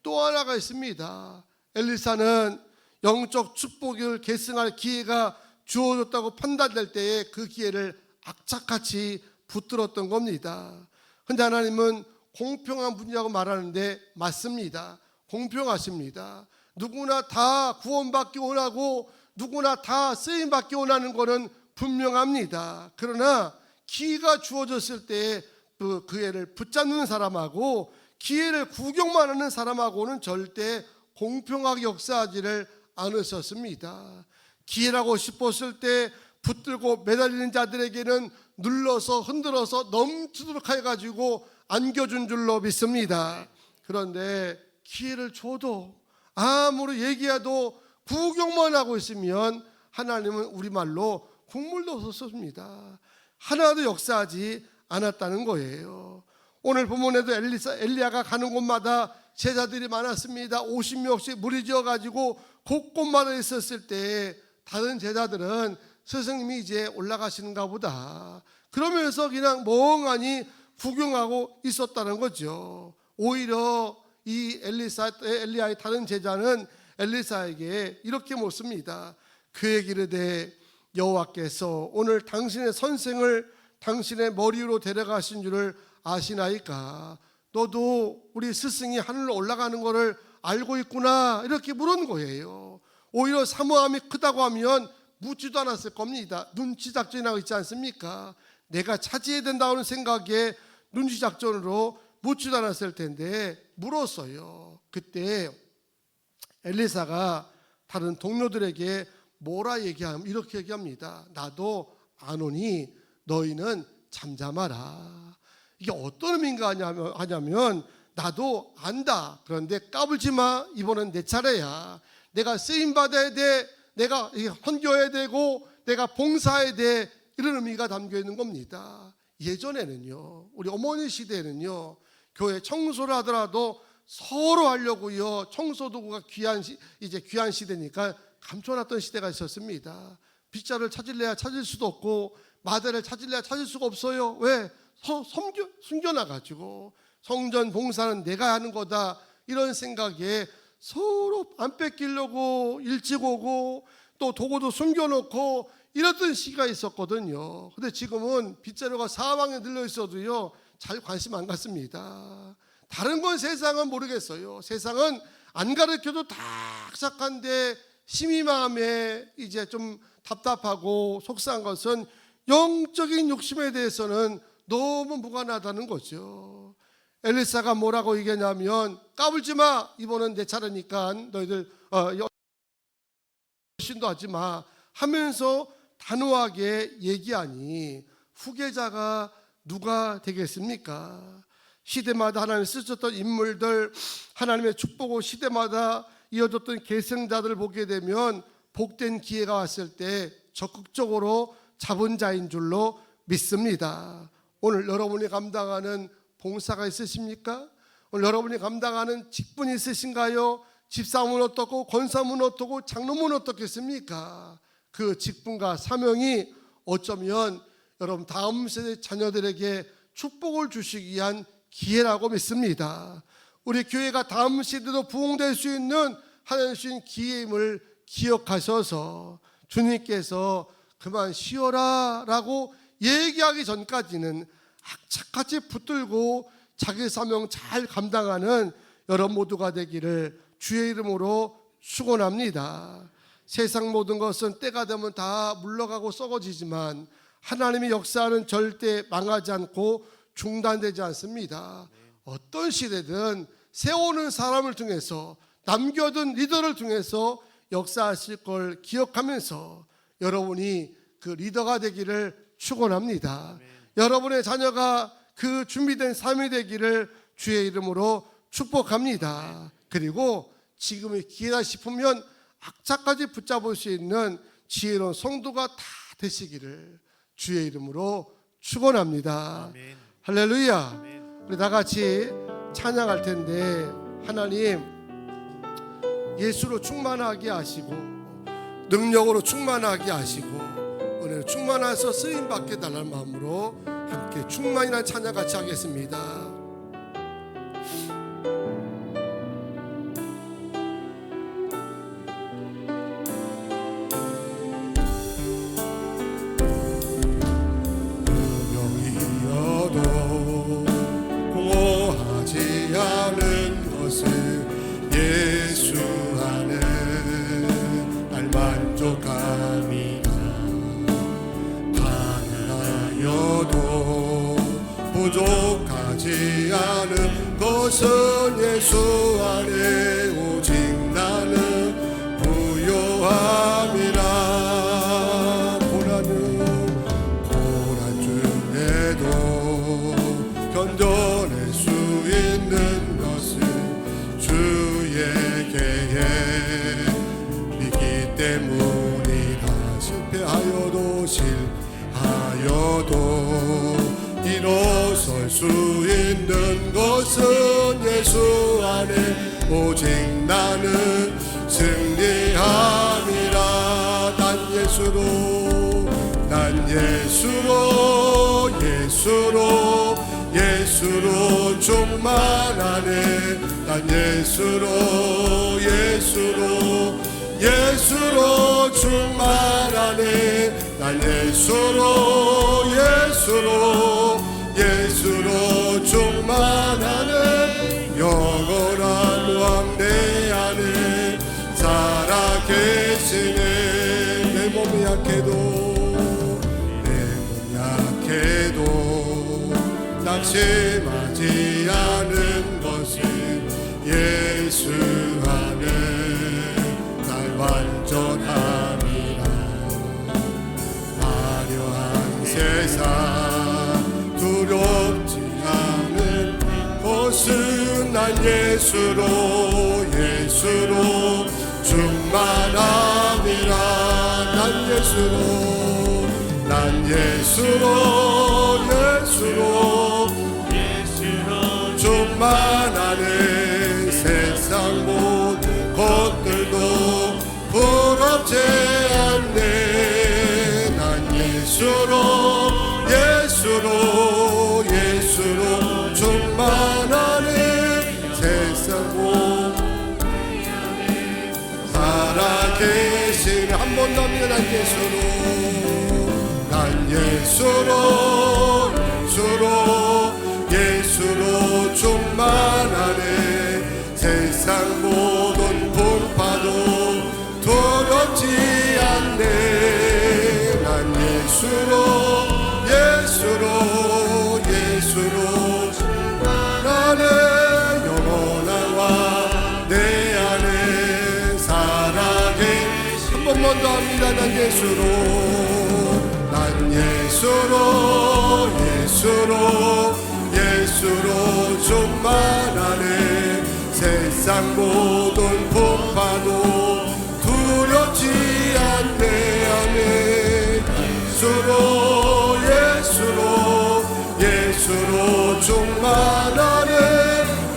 또 하나가 있습니다. 엘리사는 영적 축복을 계승할 기회가 주어졌다고 판단될 때에 그 기회를 악착같이 붙들었던 겁니다. 그런데 하나님은 공평한 분이라고 말하는데 맞습니다. 공평하십니다. 누구나 다 구원받기 원하고 누구나 다 쓰임받기 원하는 것은 분명합니다. 그러나 기회가 주어졌을 때 그 기회를 붙잡는 사람하고 기회를 구경만 하는 사람하고는 절대 공평하게 역사하지를 않으셨습니다. 기회라고 싶었을 때 붙들고 매달리는 자들에게는 눌러서 흔들어서 넘치도록 해가지고 안겨준 줄로 믿습니다. 그런데 기회를 줘도 아무리 얘기해도 구경만 하고 있으면 하나님은 우리말로 국물도 없었습니다. 하나도 역사하지 않았다는 거예요. 오늘 본문에도 엘리야가 가는 곳마다 제자들이 많았습니다. 50명씩 무리지어 가지고 곳곳마다 있었을 때 다른 제자들은 스승님이 이제 올라가시는가 보다 그러면서 그냥 멍하니 구경하고 있었다는 거죠. 오히려 이 엘리야의 다른 제자는 엘리사에게 이렇게 묻습니다. 그에게 이르되 여호와께서 오늘 당신의 선생을 당신의 머리 위로 데려가신 줄을 아시나이까? 너도 우리 스승이 하늘로 올라가는 것을 알고 있구나 이렇게 물은 거예요. 오히려 사모함이 크다고 하면 묻지도 않았을 겁니다. 눈치작전이라고 있지 않습니까? 내가 차지해야 된다는 생각에 눈치작전으로 묻지도 않았을 텐데 물었어요. 그때 엘리사가 다른 동료들에게 뭐라 얘기하면 이렇게 얘기합니다. 나도 아노니 너희는 잠잠하라. 이게 어떤 의미인가 하냐면 나도 안다. 그런데 까불지 마. 이번엔 내 차례야. 내가 쓰임받아야 돼. 내가 헌교해야 되고 내가 봉사해야 돼. 이런 의미가 담겨 있는 겁니다. 예전에는요, 우리 어머니 시대에는요, 교회 청소를 하더라도 서로 하려고요, 청소 도구가 이제 귀한 시대니까 감춰놨던 시대가 있었습니다. 빗자를 찾을래야 찾을 수도 없고 마대를 찾을래야 찾을 수가 없어요. 왜? 숨겨놔가지고 성전 봉사는 내가 하는 거다, 이런 생각에 서로 안 뺏기려고 일찍 오고 또 도구도 숨겨놓고 이랬던 시기가 있었거든요. 근데 지금은 빗자루가 사방에 늘려 있어도요, 잘 관심 안 갖습니다. 다른 건 세상은 모르겠어요. 세상은 안 가르쳐도 다 착한데 심히 마음에 이제 좀 답답하고 속상한 것은 영적인 욕심에 대해서는 너무 무관하다는 거죠. 엘리사가 뭐라고 얘기하냐면, 까불지 마, 이번은 내 차례니까 너희들 신도 하지 마 하면서 단호하게 얘기하니 후계자가 누가 되겠습니까? 시대마다 하나님이 쓰셨던 인물들, 하나님의 축복을 시대마다 이어졌던 계승자들을 보게 되면 복된 기회가 왔을 때 적극적으로 잡은 자인 줄로 믿습니다. 오늘 여러분이 감당하는 봉사가 있으십니까? 오늘 여러분이 감당하는 직분이 있으신가요? 집사님은 어떻고 권사님은 어떻고 장로님은 어떻겠습니까? 그 직분과 사명이 어쩌면 여러분 다음 세대 자녀들에게 축복을 주시기 위한 기회라고 믿습니다. 우리 교회가 다음 세대도 부흥될 수 있는 하나님 주신 기회임을 기억하셔서 주님께서 그만 쉬어라 라고 얘기하기 전까지는 악착같이 붙들고 자기 사명 잘 감당하는 여러분 모두가 되기를 주의 이름으로 축원합니다. 세상 모든 것은 때가 되면 다 물러가고 썩어지지만 하나님의 역사는 절대 망하지 않고 중단되지 않습니다. 어떤 시대든 세우는 사람을 통해서, 남겨둔 리더를 통해서 역사하실 걸 기억하면서 여러분이 그 리더가 되기를 축원합니다. 여러분의 자녀가 그 준비된 삶이 되기를 주의 이름으로 축복합니다. 그리고 지금의 기회다 싶으면 악착까지 붙잡을 수 있는 지혜로운 성도가 다 되시기를 주의 이름으로 축원합니다. 아멘. 할렐루야. 아멘. 우리 다 같이 찬양할 텐데, 하나님 예수로 충만하게 하시고 능력으로 충만하게 하시고 은혜로 충만해서 쓰임받게 달라는 마음으로 함께 충만이라는 찬양 같이 하겠습니다. 공허하지 않은 것을 예수 안에 날 만족합니다. 가난하여도 부족하지 않은 것은 예수 안에 오직 나는 부요함이라. 고난 중에도 견뎌낼 수 있는 것을 주의 계획 믿기 때문이다. 실패하여도 일어설 수 있는 것은 예수 안에 오직 나는 승리함이라. 난 예수로 충만하네. 난 예수로 충만하네. 난 예수로 충만하네. 영원한 왕 내 안에 살아계시네. 내 몸이 약해도 낙심하지 않은 것은 예수 안에 날 완전함이라. 화려한 세상 두렵지 않은 것은 난 예수로 충만함이라. 난 예수로 예수로 충만하네. 세상 모든 것들도 부럽지 않네. 난 예수로 충만하네. 세상 모든 살아계시네. 한 번 더 합니다. 난 예수로 충만하네. 세상 모든 풍파도 두렵지 않네. 난 예수로 충만하네. 영원한 내 안에 살아계시. 한 번만 더 합니다. 난 예수로 충만하네. 세상 모든 풍파도 두렵지 않네. 아멘. 예수로 충만하네.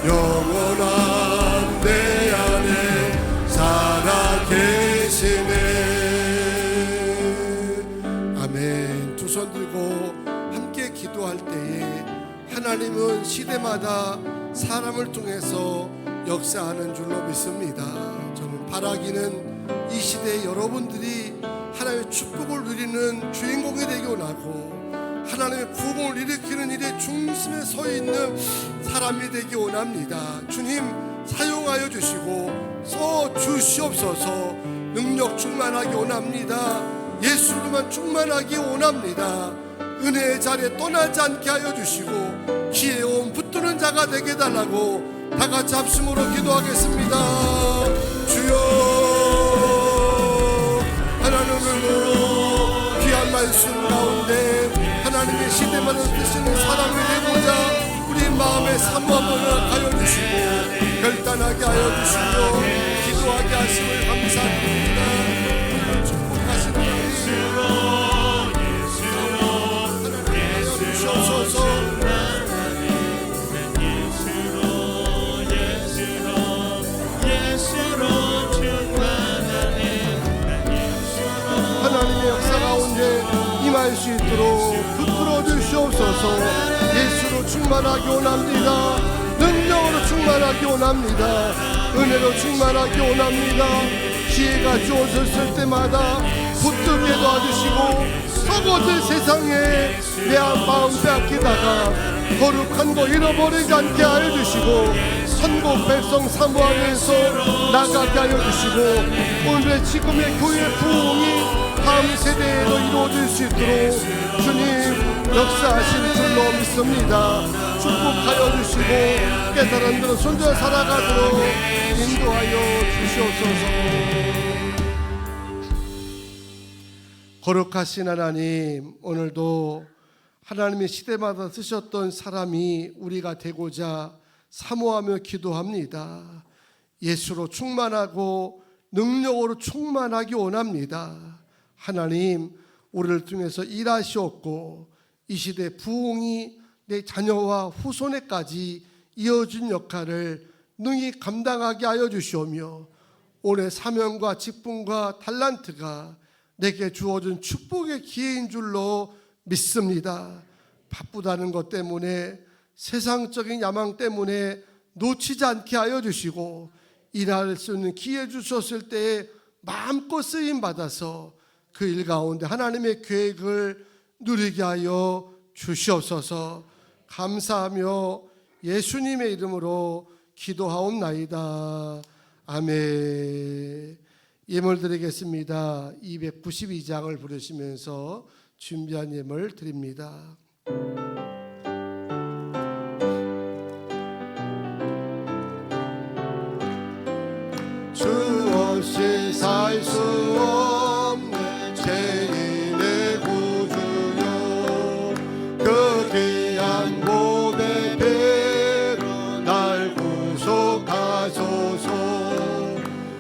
영원한 내 안에 살아계시네. 아멘. 두 손 들고 함께 기도할 때에 하나님은 시대마다 사람을 통해서 역사하는 줄로 믿습니다. 저는 바라기는 이 시대에 여러분들이 하나님의 축복을 누리는 주인공이 되기 원하고, 하나님의 부흥을 일으키는 일의 중심에 서 있는 사람이 되기 원합니다. 주님 사용하여 주시고 써 주시옵소서. 능력 충만하기 원합니다. 예수님만 충만하기 원합니다. 은혜의 자리에 떠나지 않게 하여 주시고 기회온 붙드는 자가 되게 해달라고 다 같이 합심으로 기도하겠습니다. 주여, 하나님으로 귀한 말씀 가운데 하나님의 시대마다 쓰시는 사람이 되고자 우리 마음의 사모함을 하여 주시고 결단하게 하여 주시고 기도하게 하심을 감사드립니다. 축복하시는 하나님 하여 주시옵소서. 하나님의 역사 가운데 임할 수 있도록 붙들어 주시옵소서. 예수로 충만하기 원합니다. 능력으로 충만하기 원합니다. 은혜로 충만하기 원합니다. 기회가 주어졌을 때마다 붙들게 도와주시고 썩어질 세상에 내 마음 빼앗기다가 거룩한 거 잃어버리지 않게 하여 주시고 선곡 백성 사모하면서 나가게 하여 주시고 오늘의 지금의 교회 부흥이 다음 세대에도 이루어질 수 있도록 주님 역사하실 줄로 믿습니다. 축복하여 주시고 깨달은 대로 손자 살아가도록 인도하여 주시옵소서. 거룩하신 하나님, 오늘도 하나님의 시대마다 쓰셨던 사람이 우리가 되고자 사모하며 기도합니다. 예수로 충만하고 능력으로 충만하기 원합니다. 하나님, 우리를 통해서 일하시었고 이 시대 부흥이 내 자녀와 후손에까지 이어진 역할을 능히 감당하게 하여 주시오며 올해 사명과 직분과 달란트가 내게 주어진 축복의 기회인 줄로 믿습니다. 바쁘다는 것 때문에 세상적인 야망 때문에 놓치지 않게 하여 주시고 일할 수 있는 기회 주셨을 때에 마음껏 쓰임 받아서 그 일 가운데 하나님의 계획을 누리게 하여 주시옵소서. 감사하며 예수님의 이름으로 기도하옵나이다. 아멘. 예물 드리겠습니다. 292장을 부르시면서 준비한 예물 드립니다. 주 없이 살 수 없는 죄인의 구주여, 그 귀한 몸의 피로 날 구속하소서.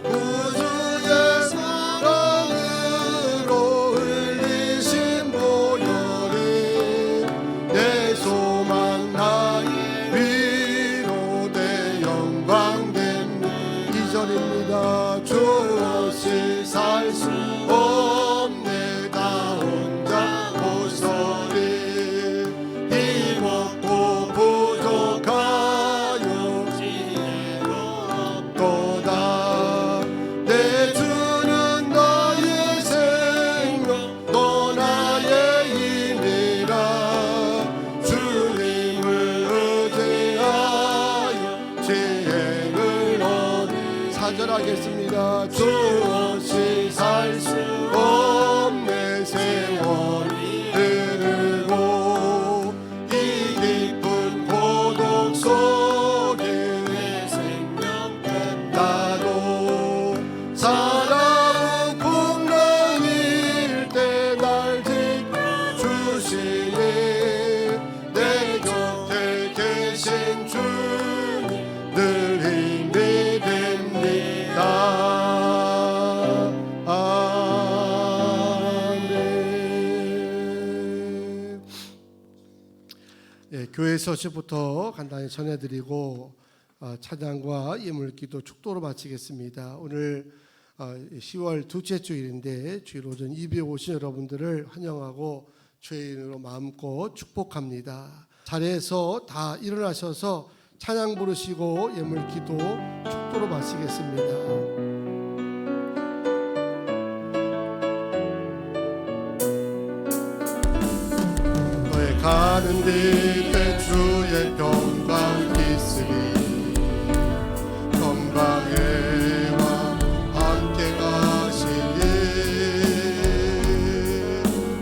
구주의 사랑으로 흘리신 보혈이 찬양하겠습니다. 주 없이 살 수 없는 세월이 흐르고 이 깊은 고독 속에 내 생명 끝나도 사랑은 풍랑일 때 날 지켜주시네. 내 곁에 계신 주님 늘 힘이 됩니다. 아멘. 예, 교회 소식부터 간단히 전해드리고 찬양과 예물기도 축도로 마치겠습니다. 오늘 10월 둘째 주일인데 주일 오전 예배 오신 여러분들을 환영하고 주의 이름으로 마음껏 축복합니다. 자리에서 다 일어나셔서 찬양 부르시고 예물기도 축도로 마치겠습니다. 너의 가는 길에 주의 평강 있으리. 건강해와 함께 가시니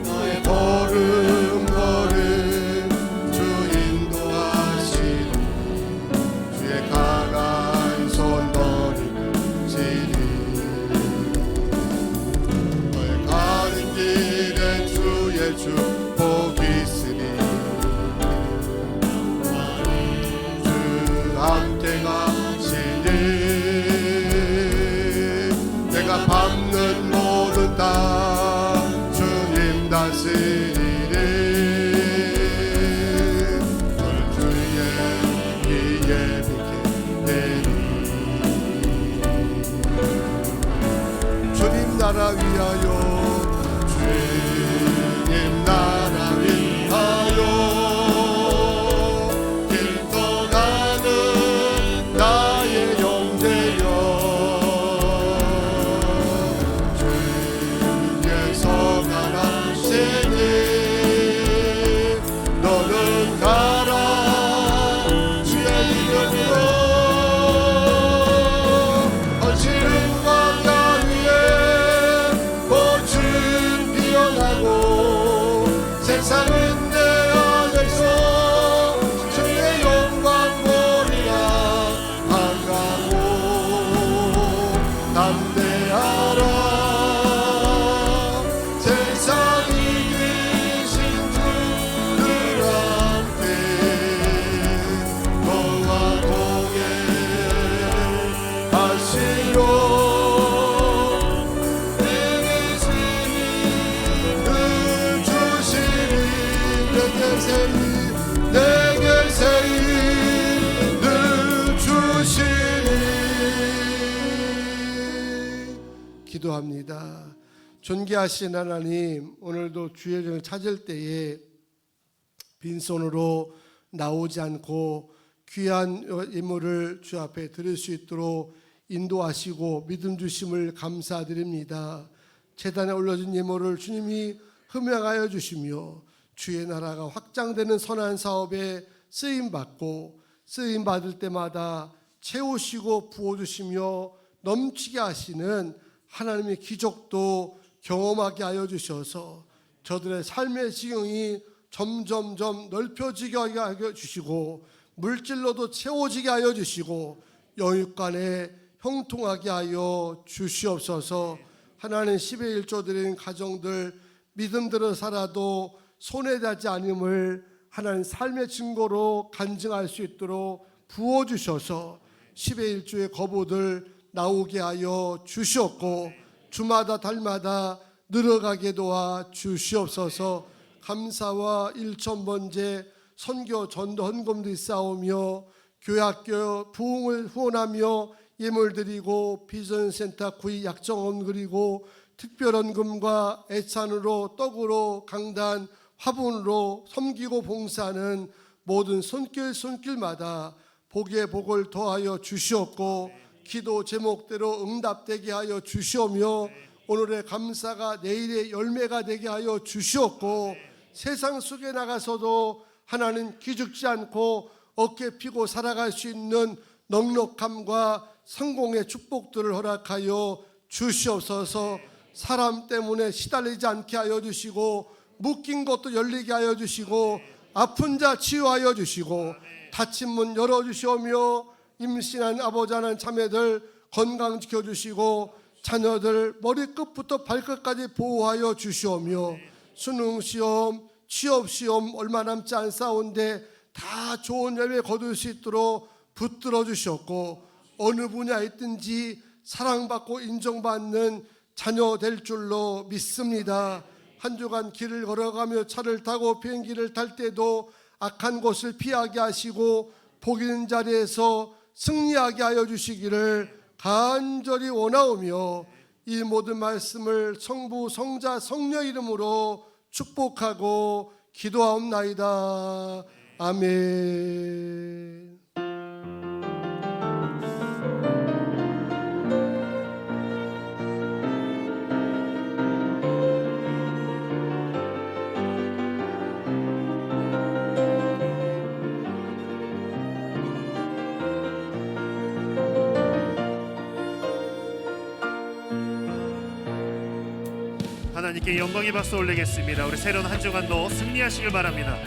너의 걸음걸음 주 인도하시니 주의 강한 손 너를 지니 너의 가는 길에 주의 축복 있으니 주 함께 가시니 내가 밟는 모든 땅 주님 다스리리. 너를 주의 귀에 비게 되리. 주님 나라 위하여 주님 나라 위하여 길 떠나는 나의 영재여 주께서 가라시니 너는 가라 주의 이름으로 거칠은 광야 위에 꽃은 피어나고 세상은 내 안에서 주의 영광 보리라. 반가워 담대하라. 세상이 계신 주들 함께 너와 동행하시려. 내게 세임을 주시니 내게 세임을 주시니. 기도합니다. 존귀하신 하나님, 오늘도 주의 전을 찾을 때에 빈손으로 나오지 않고 귀한 예물을 주 앞에 드릴 수 있도록 인도하시고 믿음 주심을 감사드립니다. 제단에 올려진 예물을 주님이 흠양하여 주시며 주의 나라가 확장되는 선한 사업에 쓰임받고 쓰임받을 때마다 채우시고 부어주시며 넘치게 하시는 하나님의 기적도 경험하게 하여 주셔서 저들의 삶의 지경이 점점점 넓혀지게 하여 주시고 물질로도 채워지게 하여 주시고 영육간에 형통하게 하여 주시옵소서. 하나님 10의 1조 드린 가정들 믿음대로 살아도 손해되지 않음을 하나님 삶의 증거로 간증할 수 있도록 부어주셔서 10의 1조의 거부들 나오게 하여 주시옵고 주마다 달마다 늘어가게 도와 주시옵소서. 감사와 일천번제 선교 전도 헌금도 있사오며 교회학교 부흥을 후원하며 예물 드리고 비전센터 구입 약정원 그리고 특별헌금과 애찬으로 떡으로 강단 화분으로 섬기고 봉사하는 모든 손길마다 복의 복을 더하여 주시옵고 기도 제목대로 응답되게 하여 주시오며 오늘의 감사가 내일의 열매가 되게 하여 주시옵고 세상 속에 나가서도 하나님 기죽지 않고 어깨 피고 살아갈 수 있는 넉넉함과 성공의 축복들을 허락하여 주시옵소서. 사람 때문에 시달리지 않게 하여 주시고, 묶인 것도 열리게 하여 주시고, 아픈 자 치유하여 주시고, 닫힌 문 열어주시오며, 임신한 아버지 하나님 자매들 건강 지켜주시고, 자녀들 머리끝부터 발끝까지 보호하여 주시오며, 수능시험, 취업시험 얼마 남지 않사온데 다 좋은 열매 거둘 수 있도록 붙들어 주셨고, 어느 분야에 있든지 사랑받고 인정받는 자녀 될 줄로 믿습니다. 한 주간 길을 걸어가며 차를 타고 비행기를 탈 때도 악한 곳을 피하게 하시고 복 있는 자리에서 승리하게 하여 주시기를 간절히 원하오며, 이 모든 말씀을 성부, 성자, 성령 이름으로 축복하고 기도하옵나이다. 아멘. 하나님께 영광의 박수 올리겠습니다. 우리 새로운 한 주간도 승리하시길 바랍니다.